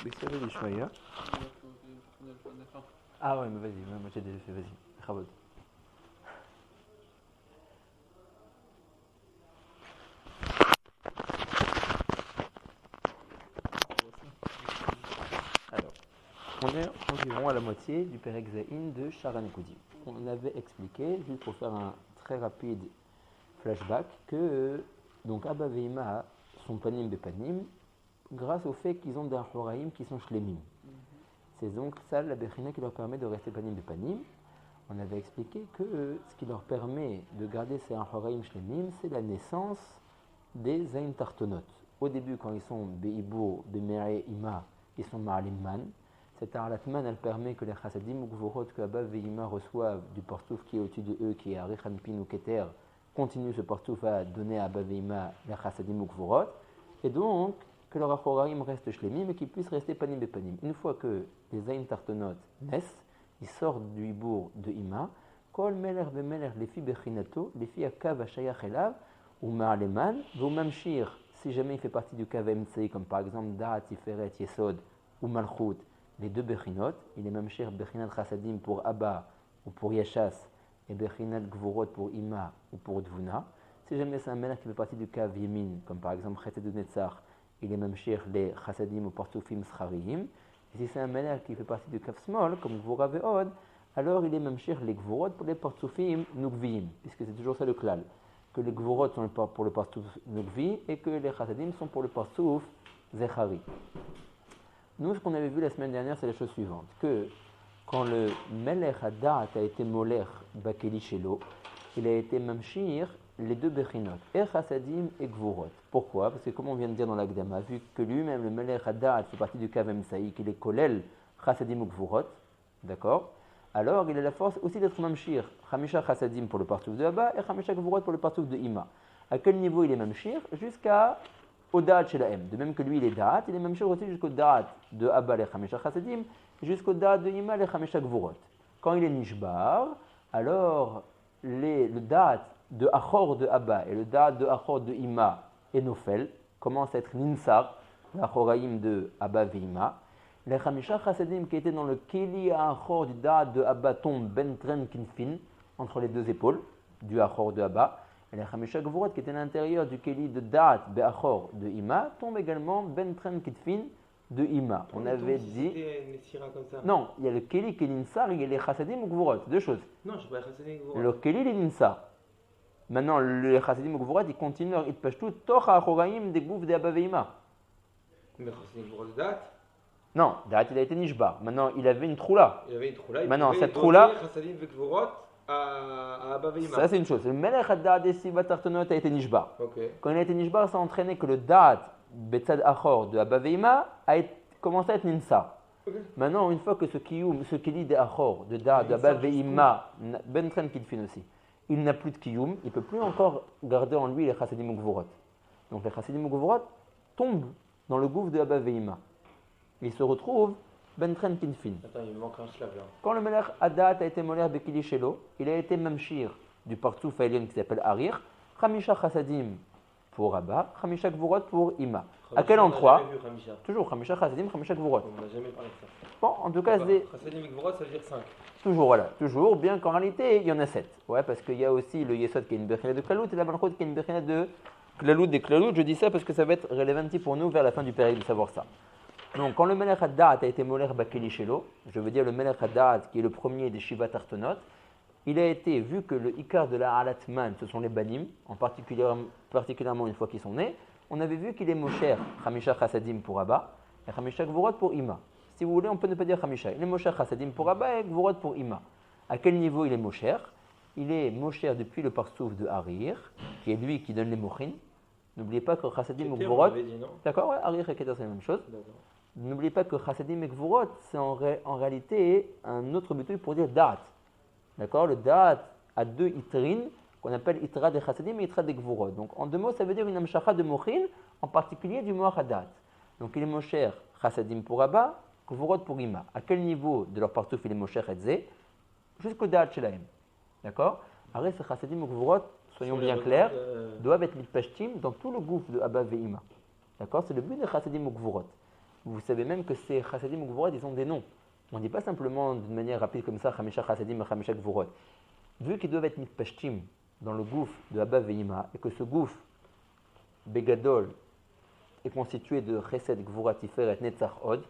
Bisous les chouïa. Ah ouais, mais vas-y, moi j'ai déjà fait, vas-y. Chabot. Alors, on est environ à la moitié du Perek Zahin de Sharan Ekoudim. On avait expliqué, juste pour faire un très rapide flashback, que donc Abba Veima sont panim bepanim grâce au fait qu'ils ont des horaïm qui sont shlemim. C'est donc ça la bechina qui leur permet de rester panim bepanim. On avait expliqué que ce qui leur permet de garder ces horaïm shlemim, c'est la naissance des zain tartonot. Au début, quand ils sont beibur, bemere ima, ils sont ma'alimman. Cette arlatman, elle permet que les chassadim ou gvorot que Abba Veima reçoivent du partouf qui est au-dessus de eux, qui est Arichan Pin ou Keter, continue ce partouf à donner à Abba Veima les chassadim ou gvorot, et donc que leur achoraim reste shlemim et qu'ils puissent rester panim bepanim. Une fois que les zain tartonot naissent, ils sortent du hibour de Ima, kol meler bemeler lefi bechinato, lefi akav hashayach elav, ou ma'aleman, ou mamshir, si jamais il fait partie du kav emtsei, comme par exemple Da'at, Tiferet, Yesod, ou Malchut, les deux bechinot, il est mamshir bechinat chassadim pour Abba ou pour Yashas, et bechinat gvorot pour Ima ou pour Dvuna. Si jamais c'est un melech qui fait partie du kav yemin, comme par exemple Chetet de Netzach, il est mamshir les chassadim ou partufim schariyim. Et si c'est un melech qui fait partie du kav small, comme Gvora ve'od, alors il est mamshir les gvorot pour les partufim nukviyim, puisque c'est toujours ça le klal, que les gvorot sont pour le partuf nukvi et que les chassadim sont pour le partuf zechari. Nous, ce qu'on avait vu la semaine dernière, c'est la chose suivante, que quand le melech hadat a été moler bakeli shelo, il a été mamshir les deux bechinot, et chassadim et gvorot. Pourquoi? Parce que comme on vient de dire dans l'Agdama, vu que lui-même, le melech hadat fait partie du kavem saïk, il est kolel chassadim ou gvorot, d'accord? Alors il a la force aussi d'être mamshir, chamisha chassadim pour le partouf de Abba et chamisha gvorot pour le partouf de Ima. À quel niveau il est mamshir? Jusqu'à au da'at chez la M. De même que lui, il est da'at, il est mamshir aussi jusqu'au da'at de Abba les chamisha chassadim, jusqu'au da'at de Ima les chamisha gvorot. Quand il est nishbar, alors le da'at de Achor de Abba et le da'at de Achor de Ima et Nofel commencent à être ninsar, l'Achoraïm de Abba et Ima. Les Chamisha Chassadim qui étaient dans le Keli à Achor du da'at de Abba tombent ben tren kinfin, entre les deux épaules du Achor de Abba. Et les Chamisha Gvorot qui étaient à l'intérieur du Keli de da'at be'achor de Ima tombent également ben tren kinfin de Ima. On avait dit. Comme ça. Non, il y a le Keli qui est ninsar et il y a les Chassadim ou Gvorot, deux choses. Non, je ne sais pas chassadim gvorot. Le Keli est ninsar. Maintenant, les chassadim ou gvorot, ils continuent leur itpashtout toch ha'achoraim des goufs des Abba ve'ima. Mais chassadim gvorot de date. Non, da'at il a été nishbar. Maintenant, il avait une troula. Il avait une troula. Maintenant, cette troula. Chassadim gvorot à Abba ve'ima. Ça, c'est une chose. Le melech da'at des siva tartonot a été nishbar. Okay. Quand il a été nishbar, ça a entraîné que le da'at betzad achor de Abba ve'ima a commencé à être ninsar. Okay. Maintenant, une fois que ce kili des achor de da'at de Abba ve'ima, ben tren kidfin aussi, il n'a plus de kiyum, il ne peut plus encore garder en lui les chassadim ou gvorot. Donc les chassadim ou gvorot tombent dans le gouffre de Abba ve'ima. Il se retrouve ben tren kinfin. Attends, il me manque un slave là. Quand le melech Hadat a été molé bekili shelo, il a été mamshir du partouf aélien qui s'appelle Arir, chamisha chassadim pour Abba, chamisha gvorot pour Ima. À quel endroit? Toujours chamisha chassadim, chamisha gvorot. On n'a jamais parlé de ça. Bon, en tout cas, c'est Chassadim gvorot, ça veut dire 5. toujours, voilà, toujours, bien qu'en réalité, il y en a 7. Ouais, parce qu'il y a aussi le Yesod qui est une bechina de Klalout et la Malchut qui est une bechina de Klalout des Klalout. Je dis ça parce que ça va être relevant pour nous vers la fin du période de savoir ça. Donc, quand le Melech Hadat a été moler bakeli shelo, je veux dire le Melech Hadat qui est le premier des Shiva Tartonot, il a été, vu que le Ikar de la Alatman, ce sont les Banim, particulièrement une fois qu'ils sont nés, on avait vu qu'il est Mosher, Chamisha Chassadim pour Abba, et Chamisha Gvorot pour Ima. Si vous voulez, on peut ne pas dire Chamisha. Il est Mosher Chassadim pour Abba et Gvorot pour Ima. À quel niveau il est Mosher? Il est Mosher depuis le parsouf de Harir, qui est lui qui donne les Mochin. N'oubliez pas que Chassadim ou Gvorot. D'accord, ouais, Harir et Keter, c'est la même chose. D'accord. N'oubliez pas que Chassadim et Gvorot, c'est en réalité un autre but pour dire Da'at. D'accord? Le Da'at a deux itrin, qu'on appelle itra des Chassadim et itra des Gvorot. Donc en deux mots, ça veut dire une amshacha de Mochin, en particulier du Moach Hadat. Donc il est Mosher Chassadim pour Abba, Gvorot pour Ima. À quel niveau de leur partouf il est Mosher Etzé? Jusqu'au Da'at Shelaim. D'accord? Arrête, ce Chassadim ou Gvorot, soyons bien clairs, doivent être mitpashtim dans tout le gouffre de Abba et Ima. D'accord? C'est le but de Chassadim ou Gvorot. vous savez même que ces Chassadim ou Gvorot, ils ont des noms. On ne dit pas simplement d'une manière rapide comme ça, Chamisha Chassadim, Chamisha Gvorot. Vu qu'ils doivent être mitpashtim dans le gouffre de Abba Veima, et que ce gouffre, Begadol, est constitué de Chesed, Gvura, Tiferet, Netzach, Od,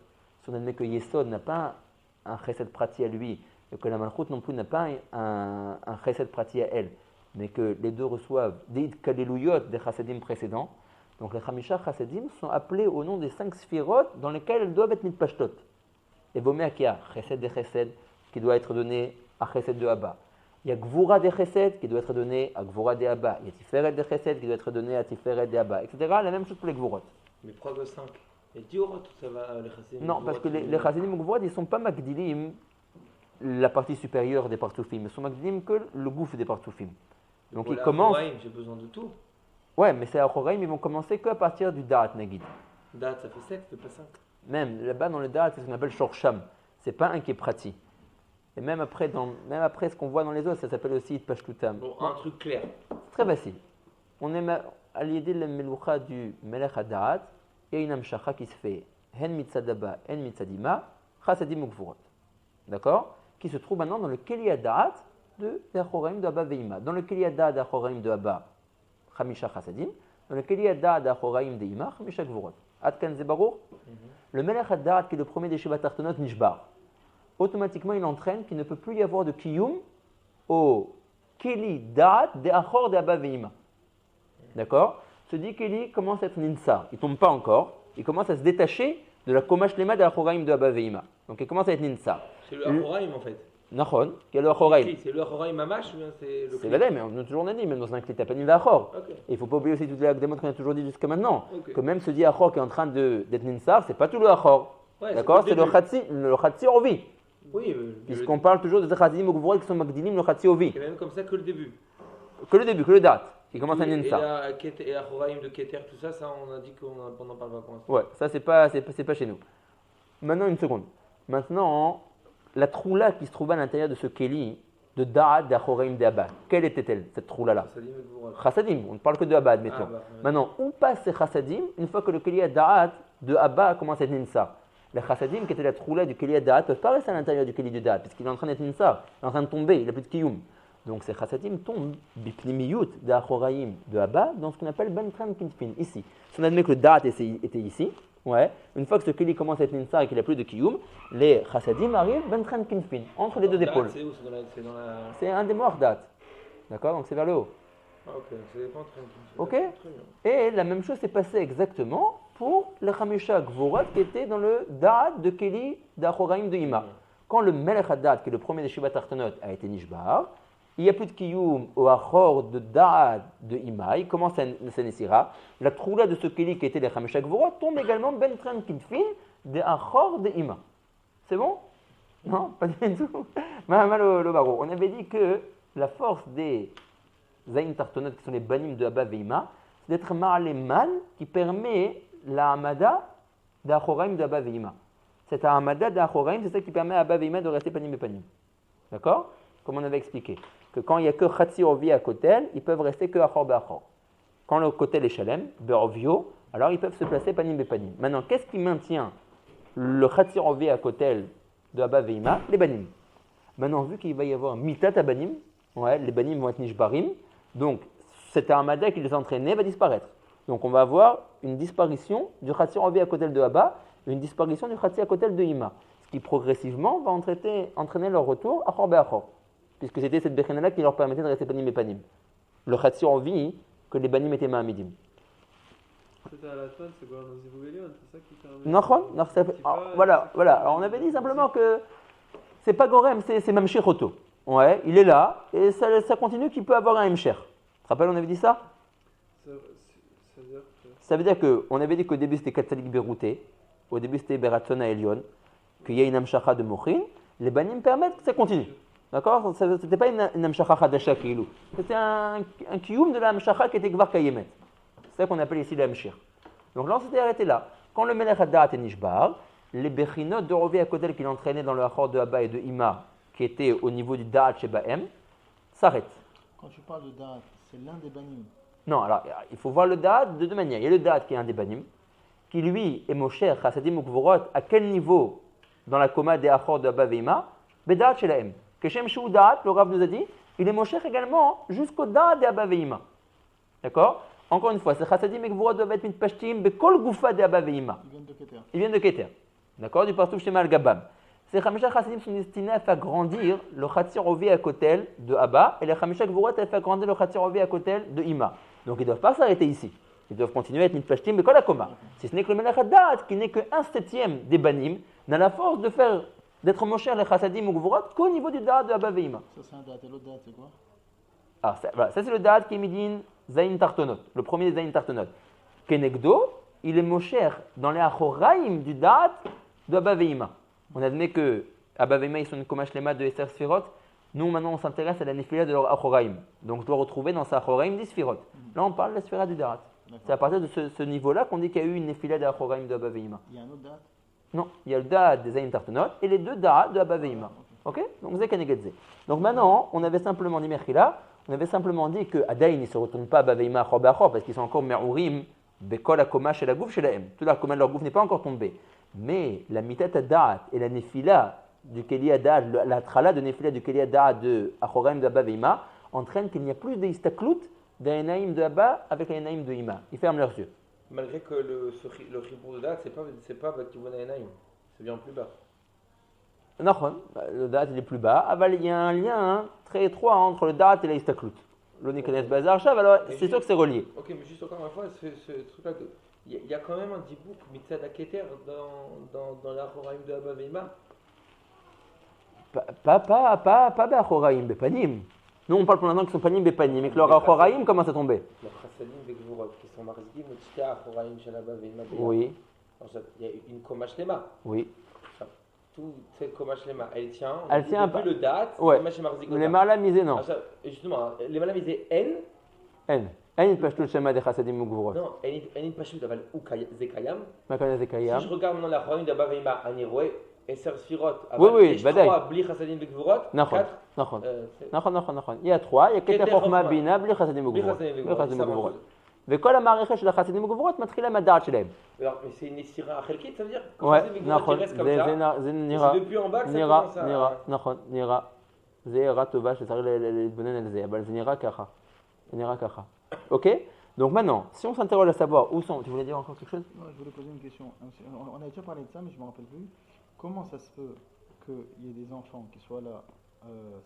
si on admet que Yesod n'a pas un Chesed Prati à lui, et que la Malchut non plus n'a pas un Chesed Prati à elle, mais que les deux reçoivent des Kaleluyot des Chassadim précédents, donc les Chamisha Chassadim sont appelés au nom des 5 Sphirot dans lesquelles elles doivent être mitpashtot. Et Boméa qui a Chesed de Chesed qui doit être donné à Chesed de Abba. Il y a Gvura de Chesed qui doit être donné à Gvura de Abba. Il y a Tiferet de Chesed qui doit être donné à Tiferet de Abba, etc. La même chose pour les Gvurot. Mais pourquoi 5 Et 10 euros, tout ça va, les Chassidim? Non, parce que les Chassidim ou Gvurot, ils ne sont pas Magdilim la partie supérieure des Partoufim. Ils sont Magdilim que le gouffre des Partoufim. Donc ils commencent. J'ai besoin de tout. Ouais, mais c'est à Choraim, ils vont commencer qu'à partir du Da'at Nagid. Da'at, ça fait 7, c'est pas 5. Même là-bas dans le Da'at, c'est ce qu'on appelle Shorsham. C'est pas un qui est pratique. Et même après ce qu'on voit dans les autres, ça s'appelle aussi Itpashtutam. Bon, un truc clair. C'est très facile. On est à l'idée de la meloucha du Melech Hadaat, il y a une amshacha qui se fait Hen mitzadaba, hen mitzadima, chassadim ukvurot. D'accord? Qui se trouve maintenant dans le Keli Hadaat de Achoraim de Abba Veima. Dans le Keli Hadaat d'Achoraim de Abba, Chamisha chassadim. Dans le Keli Hadaat d'Achoraim de Ima, Chamisha ukvurot. Atkan Zebarour. Le Melech Hadaat, qui est le premier des Shiva Tartonot, Nishbar. Automatiquement, il entraîne qu'il ne peut plus y avoir de Kiyum au Keli Da'at de Achor de Abba Veima. D'accord? Ce dit Keli commence à être Ninsa. Il ne tombe pas encore. Il commence à se détacher de la Komash Lema de Achoraim de Abba Veima. Donc il commence à être Ninsa. C'est le Achoraim en fait. Nachon, qui est le Achoraim. C'est le Achoraim Mamash ou bien c'est le C'est vrai, mais on a toujours dit, même dans un Kli Tapanim V'Achor. Okay. Et il ne faut pas oublier aussi toutes les Akdemot qu'on a toujours dit jusqu'à maintenant. Okay. Que même ce dit Achor qui est en train d'être Ninsa, ce n'est pas tout le Achor. Ouais, d'accord? C'est le Khatsi Orvi. Oui, puisqu'on parle toujours de Chassidim ou Gvurot qui sont Magdilim, le Khatsi Ovi. C'est même comme ça que le début. Que le début, que le date, qui commence à Ninsa. Et la Choraim de Keter, tout ça, on a dit qu'on n'en parle pas pour l'instant. Ouais, ça c'est pas chez nous. Maintenant, une seconde. Maintenant, la troula qui se trouvait à l'intérieur de ce Keli, de Da'at d'Achoraim d'Abba, quelle était-elle, cette troula-là? Chassadim, on ne parle que de Abba, admettons. Maintenant, où passent ces Chassadim une fois que le Keli Da'at de Abba commence à être Ninsa? Les Chassadim, qui étaient la troula du Keli Da'at, ne peuvent pas rester à l'intérieur du Keli de Da'at, puisqu'il est en train d'être Ninsa, il est en train de tomber, il n'a plus de Kiyum. Donc ces Chassadim tombent bipnimiyut d'Achoraim de Abba dans ce qu'on appelle Ben Tran Kinfin, ici. Si on admet que le Da'at était ici, ouais, une fois que ce Keli commence à être Ninsa et qu'il n'a plus de Kiyum, les Chassadim arrivent Ben Tran Kinfin, entre les deux épaules. C'est où? C'est un des morts Da'at. D'accord? Donc c'est vers le haut. Ah, ok, c'est pas Ok? Et la même chose s'est passée exactement pour le Chamisha Gvorot qui était dans le Da'at de Keli d'Achoraim de Ima. Quand le Melech Hadat, qui est le premier des Shiva Tartonot, a été Nishbar, il n'y a plus de Kiyum au Achor de Da'at de Ima, il commence à Senesira. La troula de ce Keli qui était le Chamisha Gvorot tombe également Ben Tran Kinfin de Achor de Ima. C'est bon? Non? Pas du tout. Le barreau. On avait dit que la force des Zayin Tartonot, qui sont les banim de Abba Veima, c'est d'être Ma'aleman qui permet la Hamada d'Achoraim de Abba Veima. Cette Hamada d'Achoraim, c'est ça qui permet à Abba Veima de rester panim et panim. D'accord? Comme on avait expliqué. Que quand il n'y a que Khatsi Orvi à Kotel, ils peuvent rester que Achor Be'achor. Quand le Kotel est Shalem, Be'orvio, alors ils peuvent se placer panim et panim. Maintenant, qu'est-ce qui maintient le Khatsi Orvi à Kotel de Abba Veima? Les banim. Maintenant, vu qu'il va y avoir Mitat Abanim, ouais, les banim vont être Nishbarim, donc cette armada qui les entraînait va disparaître. Donc on va avoir une disparition du Khatsi Orvi à Kotel de Abba, une disparition du Khatsi à Kotel de Ima, ce qui progressivement va entraîner leur retour à Achor Be'achor, puisque c'était cette Bechénala qui leur permettait de rester panim et panim. Le Khatsi Orvi que les banim étaient Ma'amidim. C'était à la fin, c'est quoi, dans Zivugelion, c'est ça qui permet. Voilà. Alors on avait dit simplement que c'est pas Gorem, c'est Mamshir Oto. Ouais, il est là, et ça continue qu'il peut avoir un Mcher. Tu te rappelles, on avait dit ça? Ça veut dire qu'on avait dit qu'au début c'était Katsalik Berouté, au début c'était Beratzona Elion, qu'il y a une Amshacha de Mochin, les banim permettent que ça continue. D'accord? C'était pas une Amshacha Hadasha Kilou, c'était un Kiyum de la Amshacha qui était Gvar Kayemet. C'est ça qu'on appelle ici l'Amshir. Donc là on s'était arrêté là. Quand le Melech Hadat et Nishbar, les Bechinot de Rovi à Kotel qu'il entraînait dans le Achor de Abba et de Ima, qui était au niveau du Da'at chez Bahem, s'arrête. Quand tu parles de Da'at, c'est l'un des banim. Non, alors il faut voir le Da'at de deux manières. Il y a le Da'at qui est un des banim, qui lui est Mosher, Chassadim ou Gvorot, à quel niveau dans la coma des Achor de Abba Veima? Bedat Shelaem. Keshem Shu Da'at, le Rav nous a dit, il est Mosher également jusqu'au Da'at de Abba Veima. D'accord? Encore une fois, ces Chassadim et Gvorot doivent être mitpashtim bekol gufa de Abba Veima. Ils viennent de Keter. D'accord? Du partout Shema al-Gabam. Ces Chamisha Chassadim sont destinés à faire grandir le Chatzir Ovi à Kotel de Abba et les Chamisha Gvorot à faire grandir le Chatzir Ovi à Kotel de Ima. Donc ils ne doivent pas s'arrêter ici. Ils doivent continuer à être mitpashtim bekol akoma. Si ce n'est que le Melech Hadat, qui n'est que 1/7 des Banim, n'a la force d'être Mosher les Chassadim ou Gvorot qu'au niveau du Da'at de Abba Veima. Ça c'est un date, et l'autre date c'est quoi? Alors voilà, ça c'est le Da'at qui est Midin Zayin Tartonot, le premier des Zayin Tartonot. Kenegdo, il est Mosher dans les Achoraim du Da'at de Abba Veima. On admet que Abba Veima ils sont une Koma Shlema de Esther Sfirot. Nous maintenant on s'intéresse à la Nefila de leur Achoraim. Donc je dois retrouver dans sa Achoraim 10 Sfirot. Là on parle de la Sphira du Da'at. C'est à partir de ce niveau-là qu'on dit qu'il y a eu une Nefila de Achoraim de Abba Veima. Il y a un autre date? Non, il y a le Da'at des Zayin Tartonot et les deux Da'at de Abba Veima. Ok? Donc Zé Kenegedze. Donc maintenant on avait simplement dit Merchila. On avait simplement dit que Adaïn ne se retourne pas à Baveima Achor Be'achor parce qu'ils sont encore Me'urim, Bekol Akoma chez la Gouf chez la M. Tout la Koma de leur Gouf n'est pas encore tombé. Mais la Mitat Adat et la Nefila du Keli Adat, la Trala de Nefila du Keli Adat de Achoraim de Baveima entraîne qu'il n'y a plus d'Istaklut d'un Naïm de Abba avec les Naïm de Ima. Ils ferment leurs yeux. Malgré que le Chibour de date, c'est pas Bativon Enaim, c'est bien plus bas. Non, le Da'at il est plus bas. Il y a un lien très étroit entre le Da'at et la Istaklut. L'on connaît Bazar Shav, alors c'est sûr que c'est relié. Ok, mais juste encore une fois, ce truc-là, il y a quand même un dibouk Mitzad Aketer dans la Choraim de Abba Veima. Pas Be'achoraim, Bepanim. Nous on parle pour l'instant qu'ils sont Panim, Bepanim, et que leur Achoraim commence à tomber. Les Chassadim Vekvorot, qui sont Marzikim, Motzita, Choraim Shel Abba Veima. Oui. Il y a une Koma Shlema. Oui. Toute cette Koma Shlema, elle tient. Elle tient depuis le date, ouais. Les malamisés, non. Justement, les malamisés, N. N pashut le schéma des Chassadim ou Gvorot. Non, N pashut aval ou Zekayam. Makana Zekayam. Si je regarde maintenant la Choraim d'Abba Veima, Aniroé, Esser Sfirot, oui, Badaï. 3, Bli Chassadim Vekvorot. 4. Il y a 3, il y a Keter Chochma Bina, Bli Chassadim ou Gvorot. וכל המערכת של החסידים וגבורות מתחילה מהדעת שלהם. Mais c'est une סירה החלקית, ça veut dire que ouais, נכון, זה depuis en bas que ça commence à... נכון, נראה. זה הערה טובה שצריך להתבונן על זה, אבל זה נראה ככה. Ok? Donc maintenant, si on s'interroge à savoir où sont... Tu voulais dire encore quelque chose? Non, je voulais poser une question. On a déjà parlé de ça, mais je ne me rappelle plus. Comment ça se peut qu'il y ait des enfants qui soient là,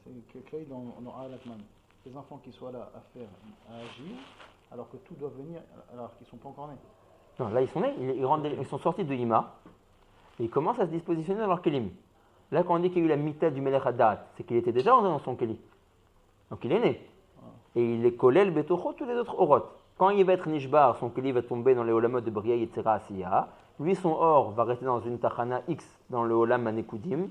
c'est créé dans Al-Atman, des enfants qui soient là à agir, alors que tout doit venir, alors qu'ils ne sont pas encore nés? Non, là ils sont nés, ils sont sortis de Ima, et ils commencent à se dispositionner dans leur Kelim. Là quand on dit qu'il y a eu la mita du Melech Hadat, c'est qu'il était déjà rentré dans son Keli. Donc il est né. Et il est kolel betocho tous les autres orot. Quand il va être nishbar, son Keli va tomber dans les olamot de Bria Yetzera Asiya. Lui son or va rester dans une tachana X dans le olam Manekudim.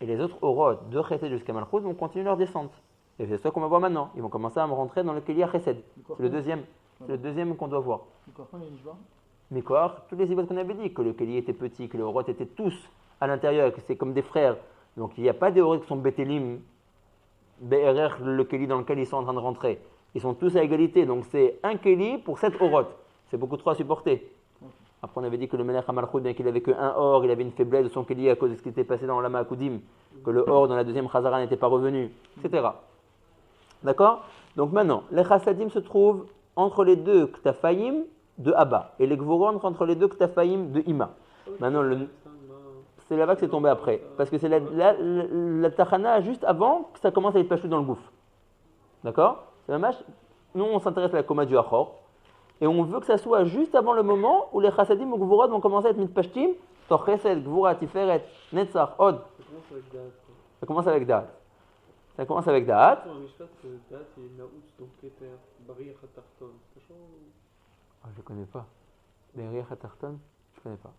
Et les autres orot de Chesed jusqu'à Malchut vont continuer leur descente. Et c'est ça qu'on va voir maintenant. Ils vont commencer à me rentrer dans le Keli Chesed. C'est le deuxième. C'est le deuxième qu'on doit voir. Mikor, tous les ibotes qu'on avait dit, que le Keli était petit, que les Orot étaient tous à l'intérieur, que c'est comme des frères. Donc il n'y a pas des Orot qui sont Betelim, BRR, le Keli dans lequel ils sont en train de rentrer. Ils sont tous à égalité. Donc c'est un Keli pour 7 Orot. C'est beaucoup trop à supporter. Après on avait dit que le Melech HaMalchut, bien qu'il avait que un or, il avait une faiblesse de son Keli à cause de ce qui était passé dans l'Ama Akudim, que le or dans la deuxième Chazara n'était pas revenu, etc. D'accord? Donc maintenant, les Chassadim se trouvent entre les deux Ktafayim de Abba et les Gvorot entre les deux Ktafayim de Ima. Maintenant, c'est là-bas que c'est tombé après. Parce que c'est la Tachana juste avant que ça commence à être pachou dans le gouffre. D'accord? C'est dommage. Nous, on s'intéresse à la Koma du Achor. Et on veut que ça soit juste avant le moment où les Chassadim ou Gvorot vont commencer à être mitpashtim. Tor Chesed, Gvura, Tiferet, Netzach, Od. Ça commence avec Da'at. Ça commence avec Da'at. Je ne connais pas. Beriach Hatarton, je ne connais pas.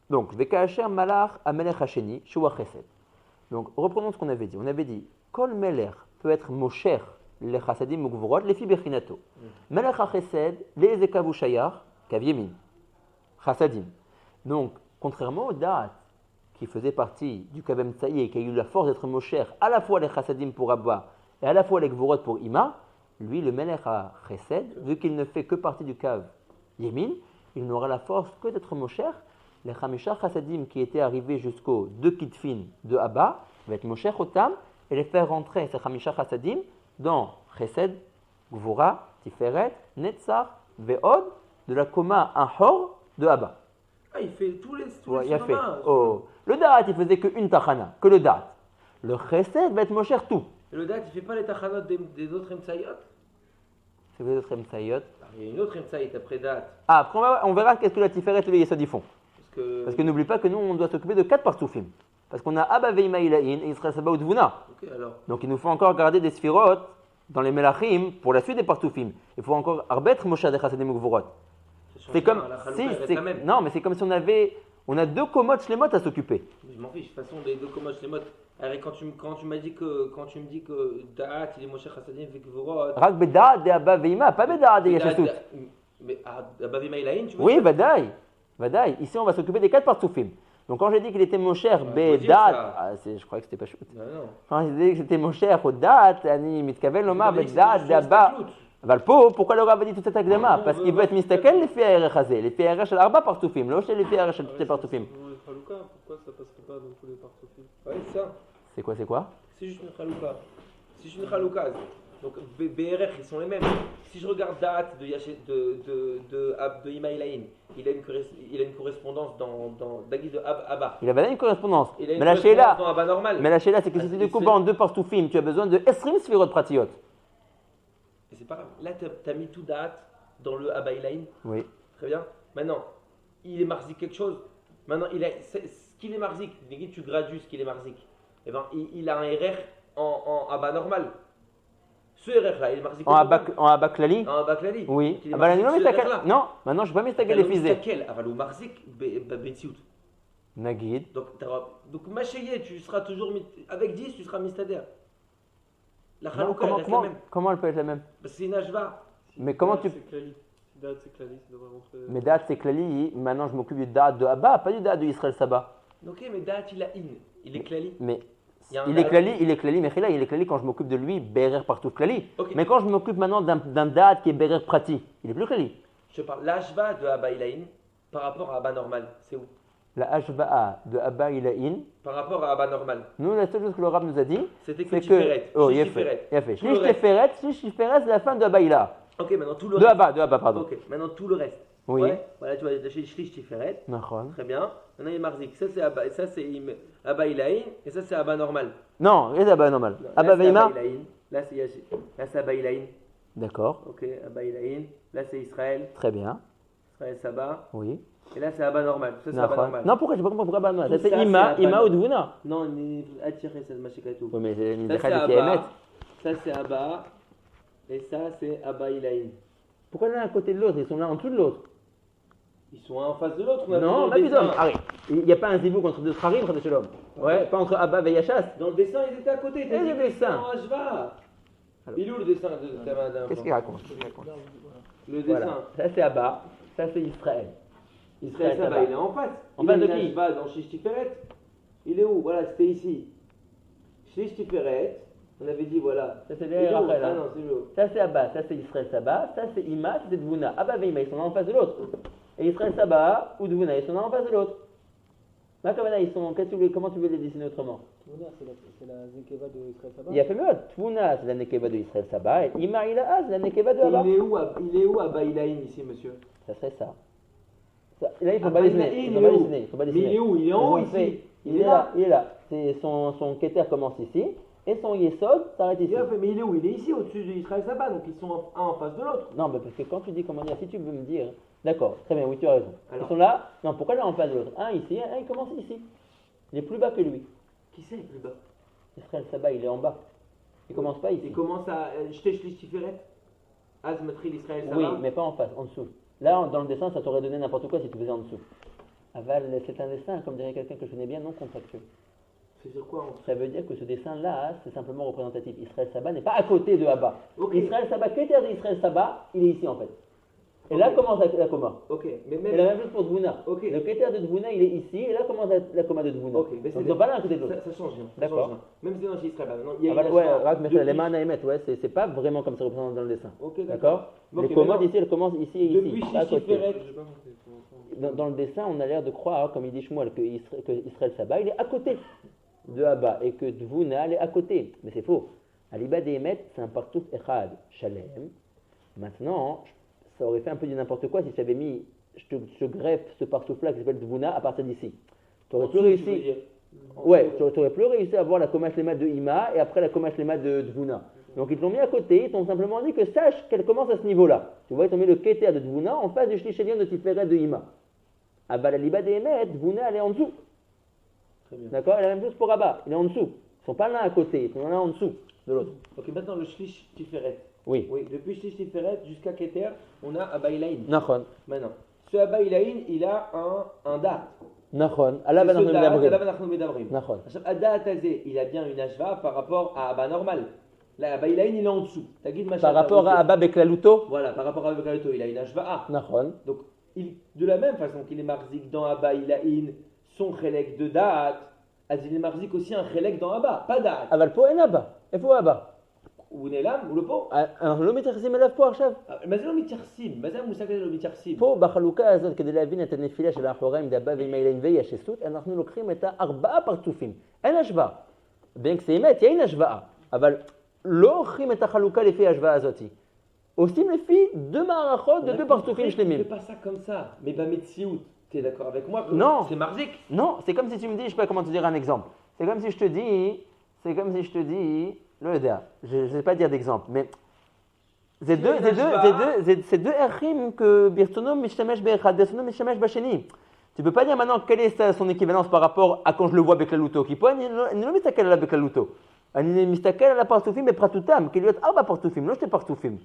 Donc, Vekaasher Malach Amelech Hasheni, Shua Chesed. Donc, reprenons ce qu'on avait dit. On avait dit, Kol Melech peut être Mosher, les Chassadim ou Gvorot, les fi Bechinato. Melech HaChesed, les Ekavu Shayar, Kavyemin. Chassadim. Donc, contrairement au Da'at, qui faisait partie du Kavem Tsaïe, qui a eu la force d'être Mosher, à la fois les Chassadim pour Abba, et à la fois les Gvorot pour Ima, lui, le Melech HaChesed, vu qu'il ne fait que partie du Kav Yémin, il n'aura la force que d'être Mosher. Les Chamisha Chassadim qui étaient arrivés jusqu'aux 2 Kitfin de Abba, va être Mosher Otam et les faire rentrer, ces Chamisha Chassadim, dans Chesed, Gvura, Tiferet, Netzar, Ve'od, de la Koma Ahor de Abba. Ah, il fait tous les Ouais, il a fait. dommages. Oh. Le Da'at, il faisait qu'une Tachana, que le Da'at. Le Chesed va être Mosher tout. Et le date, il fait pas les tachanot des autres Emtsayot. C'est les autres Mtsayot. Il y a une autre Emtsayot après date. Ah, après on verra qu'est-ce que la Tiferet et le Yesod y font. Parce Que n'oublie pas que nous, on doit s'occuper de 4 partoufim. Parce qu'on a Abba Veima Ilahin et Israël Saba Udvuna. Ok, alors. Donc il nous faut encore garder des sphirot dans les Melachim pour la suite des partoufim. Il faut encore arbêtre Moshe de Chassadim Ugvorot. C'est comme si, non, mais c'est comme si on a 2 komotes shlemot à s'occuper. Je m'en fiche, de toute façon, les deux komoch, les mots. Quand tu me dis que Da'at, il est Moshe Chassadim, Vekvorot. Rak beda de Abba Veima, pas beda de Yeshasut. Mais Abba Veima Ilahin, tu veux Oui, dire Vadaï. Ici, on va s'occuper des 4 partoufim. Donc quand j'ai dit qu'il était Mosher faut dire Bedat, je crois que c'était pas chouette. Non, non. Quand j'ai dit que c'était Mosher au Dat, Ani Mitkavel Loma Bedat d'Abba. Pourquoi le Rav a dit toute cette akdama? Parce qu'il veut être mistaken les fiers Chazé, les fiers shel Arba partoufim, le les fiers shel toutes les partoufim. Pourquoi ça passerait pas dans tous les partoufim? Ouais, c'est ça. C'est quoi? C'est juste une chalouka. C'est juste une chalouka. Donc BRF, ils sont les mêmes. Si je regarde Da'at de Imaïlaïn, il a une correspondance dans Dagui de Abba. Il avait une correspondance. Il a une Mais la correspondance Sheila, dans Abba normal. c'est que si tu coupes en 2 partoufim, tu as besoin de Esrim Sfirot Pratiyot. Et c'est pas grave. Là, tu as mis tout Da'at dans le Abba Ilaïn. Oui. Très bien. Maintenant, il est marzik quelque chose. Maintenant, ce qu'il est marzik, tu gradues ce qu'il est marzik. Eh ben, il a un RR en Abba normal. Ce RR-là, il est marzik. En Abba Klali? En Abba Klali. Oui. Il est Ah bah, marzik, non, ce RR-là. non, maintenant je ne vais pas mistaken les fusées. Quel Avalou marzik Bensiout. Nagid. Donc Machéyé, tu seras toujours avec 10, tu seras mistader. La Chalouka elle reste la même. Comment elle peut être la même? Parce que c'est une Ashva. Mais comment tu. C'est Klali. Date, c'est Klali, ça devrait rentrer. Mais Da'at c'est Klali, maintenant je m'occupe du Da'at de Abba, pas du Da'at de Israël Saba. Ok, mais Da'at il a in. Il est Klali. Mais Il y a un il est Da'at. Klali, mais il est Klali quand je m'occupe de lui, Berer partout Klali. Ok. Mais quand je m'occupe maintenant d'un Da'at qui est Berer Prati, il est plus Klali. Je te parle. L'Ashva de Abba Ilaïn par rapport à Abba normal, c'est où? La Hashba'a de Abba Ilahin, Par rapport à Abba normal. nous la seule chose que le Rav nous a dit, C'était que c'est Tiferet. que. Oh, il a Shlish fait. Tiferet. Shlish Tiferet, c'est la fin de Abba Ila. Ok, maintenant tout le De reste. Abba, pardon. Ok, maintenant tout le reste. Oui. Ouais, voilà, tu vois, chez Shlish Tiferet. Nachon. Très bien. Maintenant il est Marzik. Ça c'est Abba Ilaïn et ça c'est Abba normal. Non, c'est Abba normal. Non, Abba là, c'est Veima. Abba Ilaïn. Là c'est Abba Ilaïn. D'accord, Ok, Abba Ilaïn. Là c'est Israël. très bien. Israël Saba. Oui. Et là c'est Abba normal. Ça c'est Abba Nachon. normal. Non, pourquoi j'ai pas compris pourquoi Abba normal? Tout Ça c'est ça, Ima c'est Abba. ou Dvuna. Non, il faut attirer cette machikatou. Oui, mais c'est une Ça c'est décharge qui est Abba. émettre. Ça c'est Abba. Et ça c'est Abba Ilaïn. Pourquoi l'un à côté de l'autre? Ils sont l'un en dessous de l'autre. Ils sont un en face de l'autre. on a vu Non, dans le pas du tout. dessin. Arrête. Il n'y a pas un zibouk entre deux Trarim, entre Shalom. Ouais, pas entre Abba et Yachas. Dans le dessin, ils étaient à côté. T'as Et dit le que c'était dessin. en Ashva. Alors. Il est où le dessin de ta madame? Qu'est-ce qu'il raconte? Le Voilà. dessin. Ça c'est Abba, ça c'est Israël. Israël Saba, Saba. il est en face. En Il face est de en qui? Ashva dans Shish Tiferet. Il est où? Voilà, c'était ici. Shish Tiferet. On avait dit voilà. Ça c'est Il est les où? Rachel. Ah non, c'est le. Ça c'est Abba, ça c'est Israël Saba, ça c'est Ima, ça c'est Dvuna. Abba et Ima, ils sont l'un en face de l'autre. Et Israël Saba ou Dvuna, ils sont l'un en face de l'autre. Ma Kavana, ils sont. Comment tu veux les dessiner autrement? Tvuna, c'est la Zekeva de Israël Saba. Il y a fait mieux. Tvuna, c'est la Nekeva de Israël Saba, et Ima Ilaha, c'est la Nekeva de Abba. Il est où Abba Ilaïn ici, monsieur? Ça serait ça. Là, il faut Abba pas dessiner. Ilaïn, Il faut il pas est où? dessiner. Il faut pas Mais dessiner. il est où? Il est en haut Ils ont fait- ici. Il est là. Il est là. C'est son Keter commence ici. Et son Yesod s'arrête ici. Mais il est où? Il est ici, au-dessus d'Israël Saba, donc ils sont un en face de l'autre. Non, mais parce que quand tu dis comment dire, si tu veux me dire, d'accord, très bien, oui, tu as raison. Alors. Ils sont là, non, pourquoi l'un en face de l'autre? Un ici, un il commence ici. Il est plus bas que lui. Qui c'est plus bas? Israël Saba, il est en bas. Il commence pas ici. Il commence à jeter Shlish Tiferet. Az Matril Israël Saba. Oui, mais pas en face, en dessous. Là, dans le dessin, ça t'aurait donné n'importe quoi si tu faisais en dessous. Aval, c'est un dessin, comme dirait quelqu'un que je connais bien, non contractuel. C'est sur quoi en Ça veut dire que ce dessin-là, c'est simplement représentatif. Israël Saba n'est pas à côté de Abba. Ok. Israël Saba, Keter d'Israël Saba, il est ici en fait. Et là commence la coma. Ok, mais Et même. la même chose pour Dvouna. Ok. Le Keter de Dvouna, il est ici, et là commence la coma de Dvouna. Ok, mais Donc c'est ils sont pas l'un à côté de l'autre. ça change rien. ça D'accord. change rien. Même si dans le Israël, maintenant, il y a Ah bah, une ouais, ashva Rak, mais depuis- les mains à émettre, ouais, c'est pas vraiment comme c'est représenté dans le dessin. Ok, D'accord. Ok, Les commodes maintenant, ici, elles commencent ici et ici. Depuis pas à côté. Shishiferet, J'ai pas compris pour l'instant. Dans le dessin, on a l'air de croire, comme il dit Shmuel, que Israël Saba, il est à côté de Abba et que Dvouna, elle est à côté. Mais c'est faux. Aliba Dehemet, c'est un partout Echad, Shalem. Maintenant, ça aurait fait un peu du n'importe quoi si je t'avais mis, je te greffe ce partout-là qui s'appelle Dvouna à partir d'ici. Tu aurais plus tu veux réussi. dire. Ouais, tu aurais plus réussi à voir la Komash Lema de Ima et après la Komash Lema de Dvouna. Donc ils te l'ont mis à côté, ils t'ont simplement dit que sache qu'elle commence à ce niveau-là. Tu vois, ils t'ont mis le Keter de Dvouna en face du Shlichelion de Tiferet de Ima. Abba la Liba Dehemet, Dvouna, elle est en dessous. Très bien. D'accord. Et la même chose pour Abba, il est en dessous. Ils sont pas l'un à côté, ils sont l'un en dessous de l'autre. Ok, maintenant le Shlish Tiferet. Oui. Oui, depuis Shlish Tiferet jusqu'à Keter, on a Abba Ilaïn. Nachon. Maintenant, ce Abba Ilaïn, il a un date. Nachon. Allah C'est ben ce date, Nachon. Alab Anachnu Medabrim. Nachon. Addat Azé, il a bien une ashva par rapport à Abba normal. Là, Abba Ilaïn, il est en dessous. T'as guide Par rapport à Abba Beklaluto. Voilà, par rapport à Abba Beklaluto, il a une ashva A. Nachon. Donc, de la même façon qu'il est marzik dans Abba Ilaïn, son chélek de date, il est marzik aussi un chélek dans Abba, pas date. אבל פה אין אבא. איפה הוא אבא? הוא נעלם, הוא לא פה. אנחנו לא מתייחסים אליו פה עכשיו. מה זה לא מתייחסים? מה זה המושג הזה לא מתייחסים? פה בחלוקה הזאת, כדי להבין את הנפילה של האחוריים דאבא ועם האילן וישסות, אנחנו לוקחים את הארבעה פרצופים. אין השוואה. בין כסיימת, אין השוואה. אבל לא עורכים את החלוקה לפי ההשוואה הזאת. עושים לפי deux מערכות de deux פרצופים Tu שלמים. fais pas ça comme ça, mais Bametsiout, tu es d'accord avec moi que Non. c'est marzik. Non, c'est comme si tu me dis, je sais pas comment te dire un exemple. C'est comme si je te dis, le יודע, je ne sais pas dire d'exemple, mais c'est deux erchim que Birtonom Mishtamesh Be'echad, Birtonom Mishtamesh Basheni. Tu peux pas dire maintenant quelle est son équivalence par rapport à quand je le vois avec la luto. Qui peut, אני לא מסתכל עליו בקלותו. אני מסתכל על הפרצופים בפרטותם, כי להיות 4 פרצופים, לא 2 פרצופים.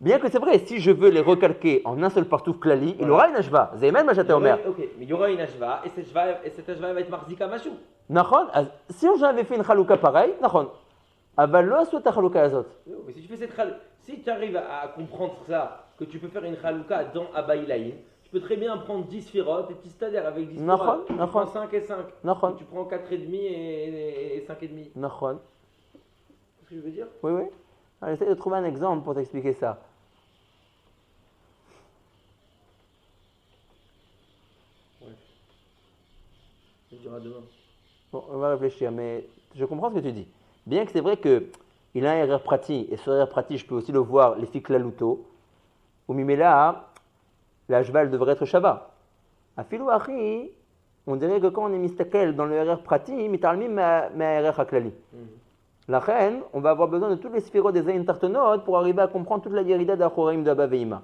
Bien que c'est vrai, si je veux les recalquer en un seul partouf klali, il aura une ashva. C'est même מה שאתה אומר. Ok, mais il y aura une ashva, et cette ashva va être marzik à machou. נכון, אז si j'avais fait une חלוקה pareil, נכון. אבל לא עשו את החלוקה הזאת. Mais si tu fais cette si tu arrives à comprendre ça, que tu peux faire une chalouka dans Abba Ilaïn, tu peux très bien prendre 10 sphirotes et tu c'est-à-dire avec 10 נכון, sphirotes, tu נכון. prends 5 et 5. נכון. Tu prends 4,5 et 5,5. נכון. C'est ce que je veux dire? Oui, oui. Alors, j'essaie de trouver un exemple pour t'expliquer ça. Je le dirai demain. Bon, on va réfléchir, mais je comprends ce que tu dis. Bien que c'est vrai qu'il a un RR prati, et ce RR prati, je peux aussi le voir, les filles Klaluto, ou Mimela, la cheval devrait être Shava. À Filou Achi, on dirait que quand on est mistakel dans le RR prati, mitalmim ma RR Haklali. La reine, on va avoir besoin de toutes les sphirotes des Zayin Tartonot pour arriver à comprendre toute la guérida d'Achoraim d'Abba Veima.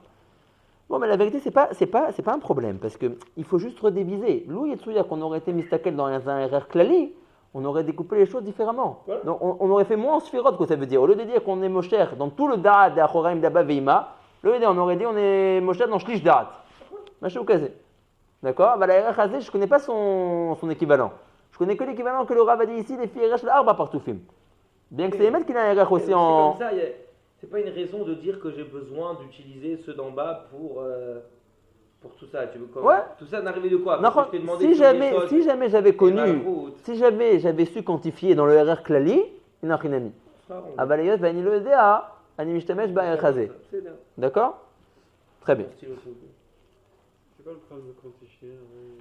Bon, mais la vérité, c'est pas un problème, parce qu'il faut juste redéviser. Lou Yetsuya, qu'on aurait été mistakel dans un RR Klali, on aurait découpé les choses différemment. Voilà. Donc, on aurait fait moins sphirotes, que ça veut dire. Au lieu de dire qu'on est Mosher dans tout le Da'at d'Achoraim d'Abba Veima, on aurait dit on est Mosher dans Shlish Da'at. Machou Kazé. D'accord? Bah, la RR Hazé, je ne connais pas son équivalent. Je connais que l'équivalent que le Rav a dit ici, les filles RR Arba Partoufim. Bien que c'est Emet qu'il a un RR aussi C'est en. comme ça, c'est pas une raison de dire que j'ai besoin d'utiliser ceux d'en bas pour tout ça. Tu veux quoi? Ouais. Tout ça n'arrivait de quoi? Non, Parce que je t'ai demandé si sur les jamais, sols, si jamais j'avais et connu, Malrout. si j'avais su quantifier dans le RR Klali, il n'a rien mis. Abalayot, ben il le dea, ani mishtamesh ba chazé. C'est bien. D'accord? Très bien. Stylo, s'il vous plaît. C'est quoi le problème de quantifier?